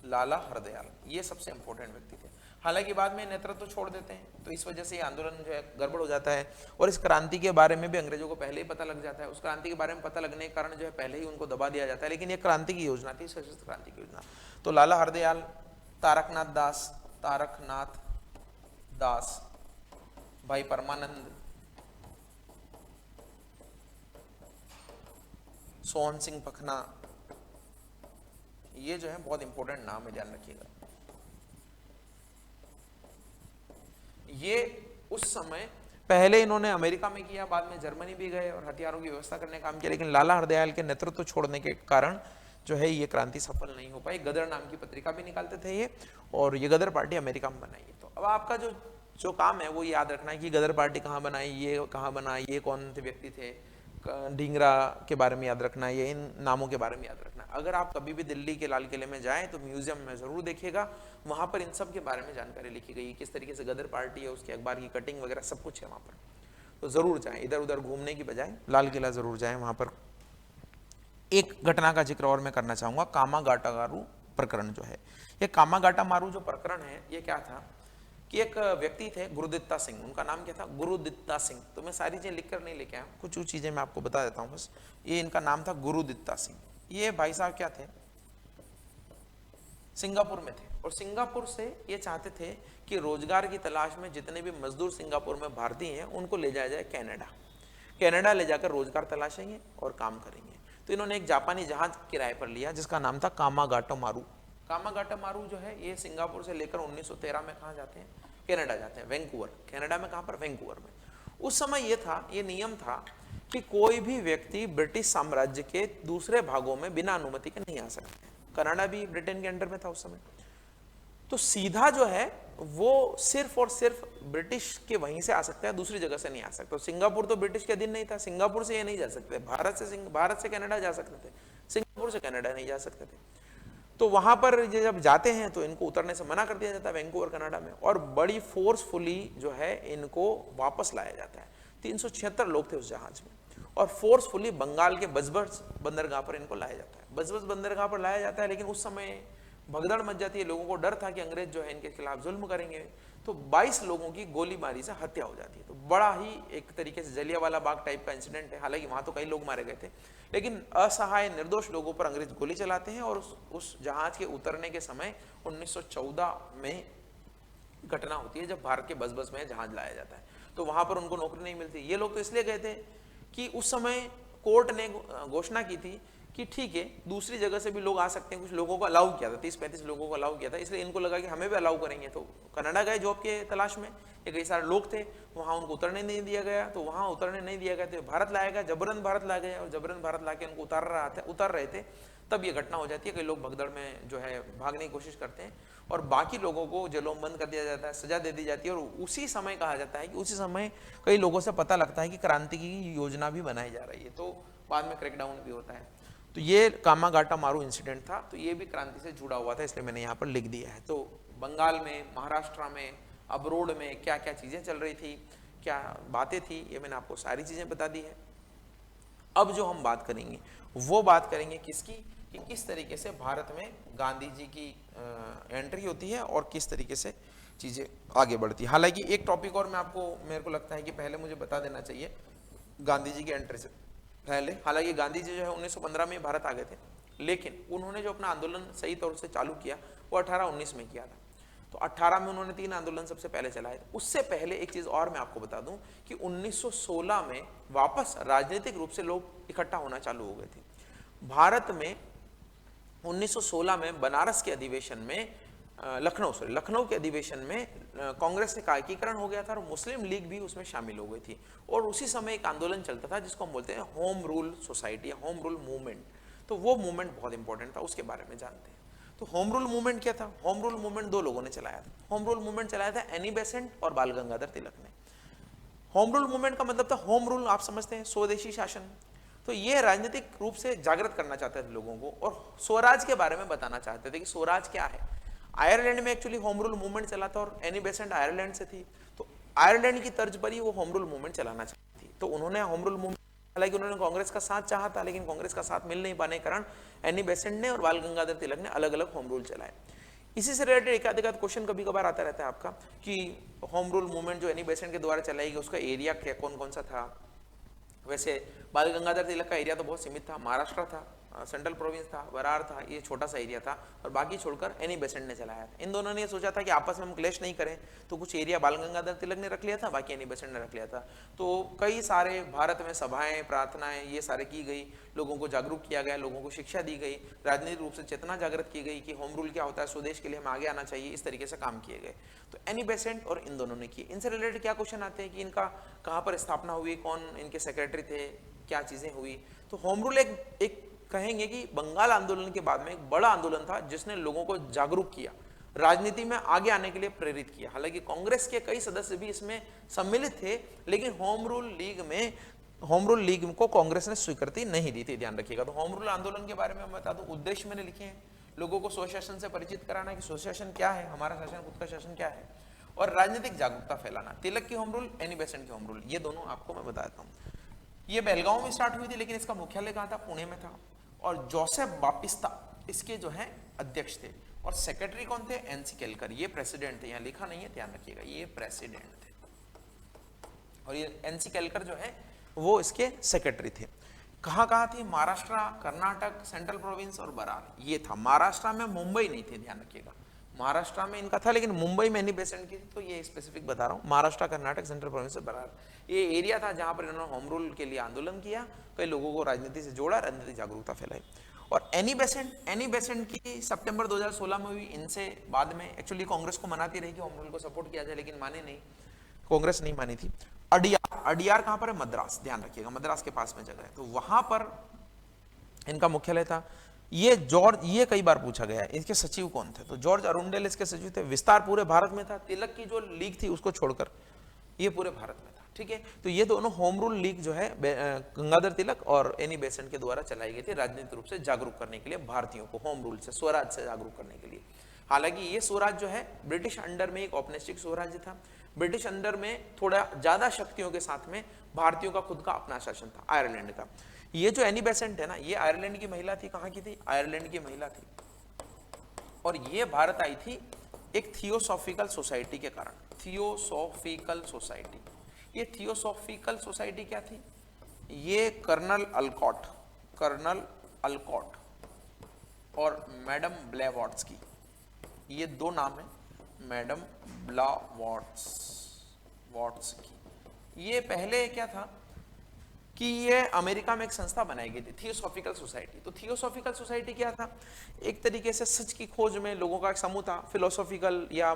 लाला हरदयाल ये सबसे इंपॉर्टेंट व्यक्ति थे। हालांकि बाद में नेतृत्व तो छोड़ देते हैं, तो इस वजह से ये आंदोलन जो है गड़बड़ हो जाता है। और इस क्रांति के बारे में भी अंग्रेजों को पहले ही पता लग जाता है। उस क्रांति के बारे में पता लगने के कारण जो है पहले ही उनको दबा दिया जाता है। लेकिन ये क्रांति की योजना थी, सशस्त्र क्रांति की योजना। तो लाला हरदयाल, तारकनाथ दास, भाई परमानंद, सोहन सिंह पखना, ये जो है बहुत इंपॉर्टेंट नाम है, ध्यान रखिएगा। ये उस समय पहले इन्होंने अमेरिका में किया, बाद में जर्मनी भी गए और हथियारों की व्यवस्था करने का काम किया। लेकिन लाला हरदयाल के नेतृत्व छोड़ने के कारण जो है ये क्रांति सफल नहीं हो पाई। गदर नाम की पत्रिका भी निकालते थे ये, और ये गदर पार्टी अमेरिका में बनाई है। तो अब आपका जो जो काम है वो याद रखना है कि गदर पार्टी कहाँ बनाई, ये कहाँ बना, ये कौन से व्यक्ति थे, ढींगरा के बारे में याद रखना है, ये इन नामों के बारे में याद रखना है। अगर आप कभी भी दिल्ली के लाल किले में जाएं तो म्यूजियम में जरूर देखिएगा, वहां पर इन सब के बारे में जानकारी लिखी गई, किस तरीके से गदर पार्टी है, उसके अखबार की कटिंग वगैरह सब कुछ है वहां पर। तो जरूर जाएं, इधर उधर घूमने की बजाय लाल किला जरूर जाएं वहां पर। एक घटना का जिक्र और मैं करना चाहूंगा, कामागाटामारू प्रकरण जो है। ये कामागाटामारू जो प्रकरण है ये क्या था कि एक व्यक्ति थे गुरुदित्ता सिंह, उनका नाम क्या था, गुरुदित्ता सिंह। तो मैं सारी चीजें लिख कर नहीं लेके आया, कुछ चीजें मैं आपको बता देता हूँ बस। ये इनका नाम था गुरुदित्ता सिंह। ये भाई साहब क्या थे, सिंगापुर में थे, और सिंगापुर से ये चाहते थे कि रोजगार की तलाश में जितने भी मजदूर सिंगापुर में भारतीय हैं उनको ले जाया जाए कनाडा। कनाडा ले जाकर रोजगार तलाशेंगे और काम करेंगे। तो इन्होंने एक जापानी जहाज किराए पर लिया जिसका नाम था कामागाटामारू। कामागाटामारू जो है ये सिंगापुर से लेकर 1913 में कहाँ जाते हैं, कनाडा जाते हैं, वैंकूवर। कनाडा में कहाँ पर, वैंकूवर में। उस समय ये था, ये नियम था कि कोई भी व्यक्ति ब्रिटिश साम्राज्य के दूसरे भागों में बिना अनुमति के नहीं आ सकते। कनाडा भी ब्रिटेन के अंडर में था उस समय। तो सीधा जो है वो सिर्फ और सिर्फ ब्रिटिश के वहीं से आ सकता है, दूसरी जगह से नहीं आ सकता। तो सिंगापुर तो ब्रिटिश के अधीन नहीं था, सिंगापुर से ये नहीं जा सकते। भारत से कनाडा जा सकते थे, सिंगापुर से कनाडा नहीं जा सकते थे। तो वहां पर जब जाते हैं तो इनको उतरने से मना कर दिया जाता है वैंकूवर कनाडा में, और बड़ी फोर्सफुली जो है इनको वापस लाया जाता है। 376 लोग थे उस जहाज में, और फोर्सफुली बंगाल के बजबज बंदरगाह पर इनको लाया जाता है। बजबज बंदरगाह पर लाया जाता है, लेकिन उस समय भगदड़ मच जाती है, लोगों को डर था कि अंग्रेज जो है इनके खिलाफ जुल्म करेंगे। तो 22 लोगों की गोलीबारी से हत्या हो जाती है। तो बड़ा ही एक तरीके से जलियांवाला बाग टाइप का इंसिडेंट है। हालांकि वहां तो कई लोग मारे गए थे, लेकिन असहाय निर्दोष लोगों पर अंग्रेज गोली चलाते हैं। और उस जहाज के उतरने के समय 1914 में घटना होती है जब भारत के बस में जहाज लाया जाता है। तो वहां पर उनको नौकरी नहीं मिलती। ये लोग तो इसलिए गए थे कि उस समय कोर्ट ने घोषणा की थी कि ठीक है दूसरी जगह से भी लोग आ सकते हैं। कुछ लोगों को अलाउ किया था, 30-35 लोगों को अलाउ किया था, इसलिए इनको लगा कि हमें भी अलाउ करेंगे। तो कनाडा गए जॉब के तलाश में, ये कई सारे लोग थे, वहाँ उनको उतरने नहीं दिया गया। तो वहाँ उतरने नहीं दिया गया तो भारत लाया गया, जबरन भारत ला गया, और जबरन भारत ला के उनको उतार रहे थे। तब ये घटना हो जाती है, कई लोग भगदड़ में जो है भागने की कोशिश करते हैं, और बाकी लोगों को जेलों में बंद कर दिया जाता है, सजा दे दी जाती है। और उसी समय कहा जाता है कि उसी समय कई लोगों से पता लगता है कि क्रांति की योजना भी बनाई जा रही है। तो बाद में क्रैकडाउन भी होता है। तो ये कामागाटामारू इंसिडेंट था, तो ये भी क्रांति से जुड़ा हुआ था, इसलिए मैंने यहाँ पर लिख दिया है। तो बंगाल में, महाराष्ट्र में, अब्रोड में क्या क्या चीज़ें चल रही थी, क्या बातें थी, ये मैंने आपको सारी चीज़ें बता दी है। अब जो हम बात करेंगे वो बात करेंगे किसकी, कि किस तरीके से भारत में गांधी जी की एंट्री होती है और किस तरीके से चीज़ें आगे बढ़ती है। हालांकि एक टॉपिक और मैं आपको, मेरे को लगता है कि पहले मुझे बता देना चाहिए गांधी जी की एंट्री से पहले। हालांकि गांधी जी जो है 1915 में भारत आ गए थे, लेकिन उन्होंने जो अपना आंदोलन सही तौर से चालू किया वो 1819 में किया था। तो 18 में उन्होंने 3 आंदोलन सबसे पहले चलाए। उससे पहले एक चीज और मैं आपको बता दूं कि 1916 में वापस राजनीतिक रूप से लोग इकट्ठा होना चालू हो गए थे। भारत में 1916 में बनारस के अधिवेशन में, लखनऊ के अधिवेशन में कांग्रेस का एकीकरण हो गया था, और मुस्लिम लीग भी उसमें शामिल हो गई थी। और उसी समय एक आंदोलन चलता था जिसको हम बोलते हैं होम रूल सोसाइटी या होम रूल मूवमेंट। तो वो मूवमेंट बहुत इंपॉर्टेंट था, उसके बारे में जानते हैं। तो होम रूल मूवमेंट क्या था? होम रूल मूवमेंट 2 लोगों ने चलाया था। होम रूल मूवमेंट चलाया था एनी बेसेंट और बाल गंगाधर तिलक ने। होम रूल मूवमेंट का मतलब था, होम रूल आप समझते हैं, स्वदेशी शासन। तो ये राजनीतिक रूप से जागृत करना चाहते थे लोगों को, और स्वराज के बारे में बताना चाहते थे कि स्वराज क्या है। आयरलैंड में एक्चुअली होम रूल मूवमेंट चला था, और एनी बेसेंट आयरलैंड से थी, तो आयरलैंड की तर्ज पर ही वो होम रूल मूवमेंट चलाना चाहती थी। तो उन्होंने होम रूल मूवमेंट, हालांकि उन्होंने कांग्रेस का साथ चाहा था, लेकिन कांग्रेस का साथ मिल नहीं पाने के कारण एनी बेसेंट ने और बाल गंगाधर तिलक ने अलग अलग होम रूल चलाए। इसी से रिलेटेड एक आध क्वेश्चन कभी कभार आता रहता है आपका कि होम रूल मूवमेंट जो एनी बेसेंट के द्वारा चलाई गई उसका एरिया क्या, कौन कौन सा था। वैसे बाल गंगाधर तिलक का एरिया तो बहुत सीमित था, महाराष्ट्र था, सेंट्रल प्रोविंस था, वरार था, ये छोटा सा एरिया था, और बाकी छोड़कर एनी बेसेंट ने चलाया था। इन दोनों ने ये सोचा था कि आपस में हम क्लेश नहीं करें, तो कुछ एरिया बाल गंगाधर तिलक ने रख लिया था, बाकी एनी बेसेंट ने रख लिया था। तो कई सारे भारत में सभाएं, प्रार्थनाएं ये सारे की गई, लोगों को जागरूक किया गया, लोगों को शिक्षा दी गई, राजनीतिक रूप से चेतना जागृत की गई कि होम रूल क्या होता है, स्वदेश के लिए हम आगे आना चाहिए, इस तरीके से काम किए गए। तो एनी बेसेंट और इन दोनों ने किए। इनसे रिलेटेड क्या क्वेश्चन आते हैं कि इनका कहाँ पर स्थापना हुई, कौन इनके सेक्रेटरी थे, क्या चीजें हुई। तो होम रूल एक कहेंगे कि बंगाल आंदोलन के बाद में एक बड़ा आंदोलन था जिसने लोगों को जागरूक किया, राजनीति में आगे आने के लिए प्रेरित किया। हालांकि कांग्रेस के कई सदस्य भी इसमें सम्मिलित थे, लेकिन होम रूल लीग को कांग्रेस ने स्वीकृति नहीं दी थी, ध्यान रखिएगा। तो होम रूल आंदोलन के बारे में मैं बता दूं, उद्देश्य मैंने लिखे हैं, लोगों को स्वशासन से परिचित कराना कि स्वशासन क्या है, हमारा शासन, खुद का शासन क्या है, और राजनीतिक जागरूकता फैलाना। तिलक की होम रूल, एनी बेसेंट की होम रूल, ये दोनों आपको मैं बताता हूँ। ये बेलगांव में स्टार्ट हुई थी, लेकिन इसका मुख्यालय कहाँ था, पुणे में था। और जोसेफ बापिस्ता इसके जो है अध्यक्ष थे, और सेक्रेटरी कौन थे, एनसी केलकर, ये प्रेसिडेंट थे, यहाँ लिखा नहीं है, ध्यान रखिएगा, ये प्रेसिडेंट थे, और ये एनसी केलकर जो है वो इसके सेक्रेटरी थे। कहाँ कहाँ थी, महाराष्ट्र, कर्नाटक, सेंट्रल प्रोविंस और बरार, ये था। महाराष्ट्र में मुंबई नहीं थे, ध्यान रखिएगा, महाराष्ट्र में इनका था, लेकिन मुंबई में एनी बेसेंट की, तो ये स्पेसिफिक बता रहा हूँ। महाराष्ट्र, कर्नाटक, सेंट्रल प्रोविंस और बरार, ये एरिया था जहां पर इन्होंने होम रूल के लिए आंदोलन किया, कई लोगों को राजनीति से जोड़ा, राजनीतिक जागरूकता फैलाई। और एनी बेसेंट की सितंबर 2016 में हुई, इनसे बाद में एक्चुअली कांग्रेस को मनाती रही कि होम रूल को सपोर्ट किया जाए, लेकिन माने नहीं, कांग्रेस नहीं मानी थी। अडियार कहां पर है, मद्रास, ध्यान रखिएगा, मद्रास के पास में जगह है, तो वहां पर इनका मुख्यालय था। ये कई बार पूछा गया है, इसके सचिव कौन थे, तो जॉर्ज अरुंडेल इसके सचिव थे। विस्तार पूरे भारत में था, तिलक की जो लीग थी उसको छोड़कर ये पूरे भारत में था, ठीक है। तो ये दोनों होम रूल लीग जो है गंगाधर तिलक और एनी बेसेंट के द्वारा चलाई गई थी, राजनीतिक रूप से जागरूक करने के लिए भारतीयों को, होम रूल से, स्वराज से जागरूक करने के लिए। हालांकि ये स्वराज जो है ब्रिटिश अंडर में एक औपनिवेशिक स्वराज्य था, ब्रिटिश अंडर में थोड़ा ज्यादा शक्तियों के साथ में भारतीयों का खुद का अपना शासन था, आयरलैंड का। ये जो एनी बेसेंट है ना, ये आयरलैंड की महिला थी, कहाँ की थी, आयरलैंड की महिला थी, और ये भारत आई थी एक थियोसॉफिकल सोसाइटी के कारण, थियोसॉफिकल सोसाइटी। ये थियोसॉफिकल सोसाइटी क्या थी, ये कर्नल अल्कॉट और मैडम ब्लेवाट्स्की, ये दो नाम है, मैडम ब्लेवाट्स्की। ये पहले क्या था कि ये अमेरिका में एक संस्था बनाई गई थी, थियोसॉफिकल सोसाइटी। तो थियोसॉफिकल सोसाइटी क्या था, एक तरीके से सच की खोज में लोगों का एक समूह था, फिलोसॉफिकल या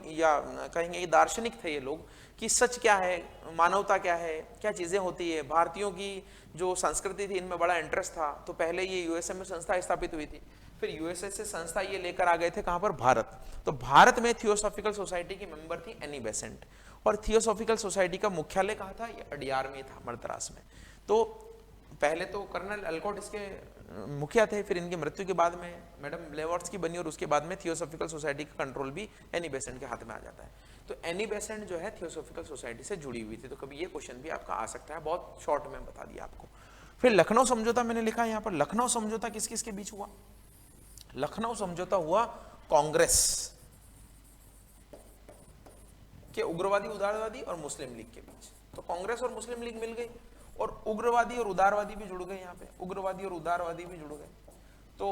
या कहेंगे दार्शनिक थे ये लोग, कि सच क्या है, मानवता क्या है, क्या चीजें होती है। भारतीयों की जो संस्कृति थी इनमें बड़ा इंटरेस्ट था, तो पहले ये यूएसए में संस्था स्थापित हुई थी, फिर यूएसए से संस्था ये लेकर आ गए थे कहां पर, भारत। तो भारत में थियोसॉफिकल सोसाइटी की मेंबर थी एनी बेसेंट, और थियोसॉफिकल सोसाइटी का मुख्यालय कहाँ था, ये अडियार में था, मद्रास में। तो पहले तो कर्नल अल्कॉट इसके मुखिया थे, फिर इनकी मृत्यु के बाद में मैडम ब्लेवाट्स्की बनी, और उसके बाद में थियोसॉफिकल सोसाइटी का कंट्रोल भी एनी बेसेंट के हाथ में आ जाता है। तो एनी बेसेंट जो है थियोसॉफिकल सोसाइटी से जुड़ी हुई थी। तो कभी ये क्वेश्चन भी आपका आ सकता है, बहुत शॉर्ट में बता दिया आपको। फिर लखनऊ समझौता मैंने लिखा है यहाँ पर, लखनऊ समझौता किस किस के बीच हुआ, लखनऊ समझौता हुआ कांग्रेस के उग्रवादी, उदारवादी और मुस्लिम लीग के बीच। तो कांग्रेस और मुस्लिम लीग मिल गई, और उग्रवादी और उदारवादी भी जुड़ गए, यहाँ पे उग्रवादी और उदारवादी भी जुड़ गए। तो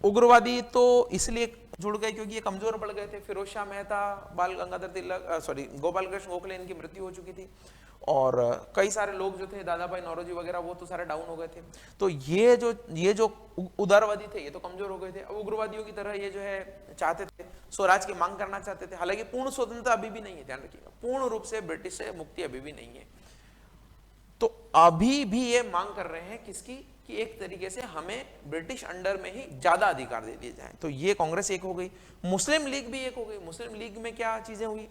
उग्रवादी तो इसलिए जुड़ गए क्योंकि ये कमजोर पड़ गए थे, फिरोज शाह मेहता, बाल गंगाधर तिलक, गोपाल कृष्ण गोखले, इनकी मृत्यु हो चुकी थी, और कई सारे लोग जो थे, दादा भाई नौरोजी वगैरह, वो तो सारे डाउन हो गए थे। तो ये जो उदारवादी थे ये तो कमजोर हो गए थे। अब उग्रवादियों की तरह ये जो है चाहते थे, स्वराज की मांग करना चाहते थे। हालांकि पूर्ण स्वतंत्रता अभी भी नहीं है, ध्यान रखिएगा, पूर्ण रूप से ब्रिटिश से मुक्ति अभी भी नहीं है। तो अभी भी ये मांग कर रहे हैं किसकी, कि एक तरीके से हमें ब्रिटिश अंडर में ही ज्यादा अधिकार दे दिए जाए। तो ये कांग्रेस एक हो गई, मुस्लिम लीग भी एक हो गई। मुस्लिम लीग में क्या चीजें हुई,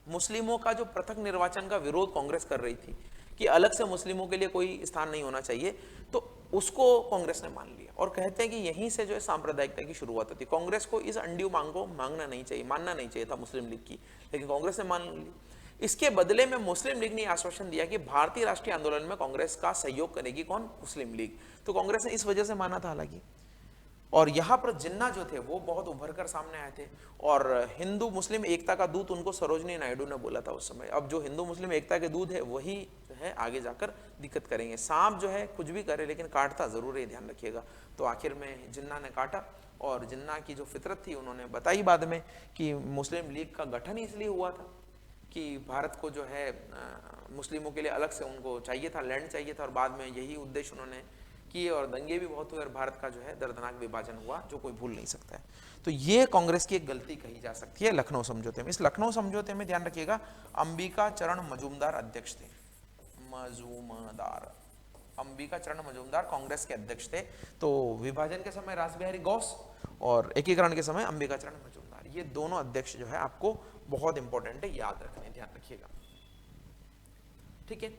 मुस्लिमों का जो पृथक निर्वाचन का विरोध कांग्रेस कर रही थी कि अलग से मुस्लिमों के लिए कोई स्थान नहीं होना चाहिए, तो उसको कांग्रेस ने मान लिया, और कहते हैं कि यहीं से जो है सांप्रदायिकता की शुरुआत होती। कांग्रेस को इस अंडियो मांग को मानना नहीं चाहिए था मुस्लिम लीग की, लेकिन कांग्रेस ने मान ली। इसके बदले में मुस्लिम लीग ने आश्वासन दिया कि भारतीय राष्ट्रीय आंदोलन में कांग्रेस का सहयोग करेगी कौन, मुस्लिम लीग। तो कांग्रेस ने इस वजह से माना था हालांकि। और यहाँ पर जिन्ना जो थे वो बहुत उभर कर सामने आए थे, और हिंदू मुस्लिम एकता का दूत उनको सरोजनी नायडू ने बोला था उस समय। अब जो हिंदू मुस्लिम एकता के दूत है वही जो है आगे जाकर दिक्कत करेंगे। सांप जो है कुछ भी करे लेकिन काटता जरूर है, ध्यान रखिएगा। तो आखिर में जिन्ना ने काटा, और जिन्ना की जो फितरत थी उन्होंने बताई बाद में कि मुस्लिम लीग का गठन इसलिए हुआ था कि भारत को जो है मुस्लिमों के लिए अलग से उनको चाहिए था, लैंड चाहिए था, और बाद में यही उद्देश्य उन्होंने किए, और दंगे भी बहुत हुए, और भारत का जो है दर्दनाक विभाजन हुआ, जो कोई भूल नहीं सकता है। तो ये कांग्रेस की एक गलती कही जा सकती है लखनऊ समझौते में। इस लखनऊ समझौते में ध्यान रखिएगा, अंबिका चरण मजूमदार अध्यक्ष थे, मजूमदार, अंबिका चरण मजूमदार कांग्रेस के अध्यक्ष थे। तो विभाजन के समय रासबिहारी घोष और एकीकरण के समय अंबिका चरण मजूमदार, ये दोनों अध्यक्ष जो है आपको बहुत इंपॉर्टेंट है, याद रखने, ध्यान रखिएगा। ठीक है,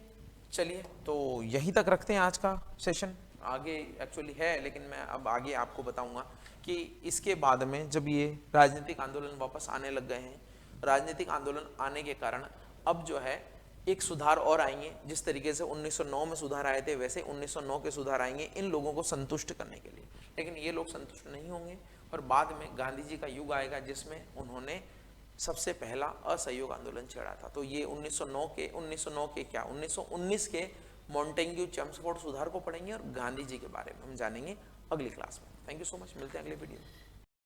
चलिए तो यहीं तक रखते हैं आज का सेशन। आगे एक्चुअली है, लेकिन मैं अब आगे आपको बताऊंगा कि इसके बाद में जब ये राजनीतिक आंदोलन वापस आने लग गए हैं, राजनीतिक आंदोलन आने के कारण अब जो है एक सुधार और आएंगे। जिस तरीके से 1909 में सुधार आए थे, वैसे 1909 के सुधार आएंगे इन लोगों को संतुष्ट करने के लिए। लेकिन ये लोग संतुष्ट नहीं होंगे और बाद में गांधी जी का युग आएगा जिसमें उन्होंने सबसे पहला असहयोग आंदोलन छेड़ा था। तो ये 1919 के मॉन्टेग्यू चेम्सफोर्ड सुधार को पढ़ेंगे और गांधी जी के बारे में हम जानेंगे अगली क्लास में। थैंक यू सो मच, मिलते हैं अगले वीडियो में।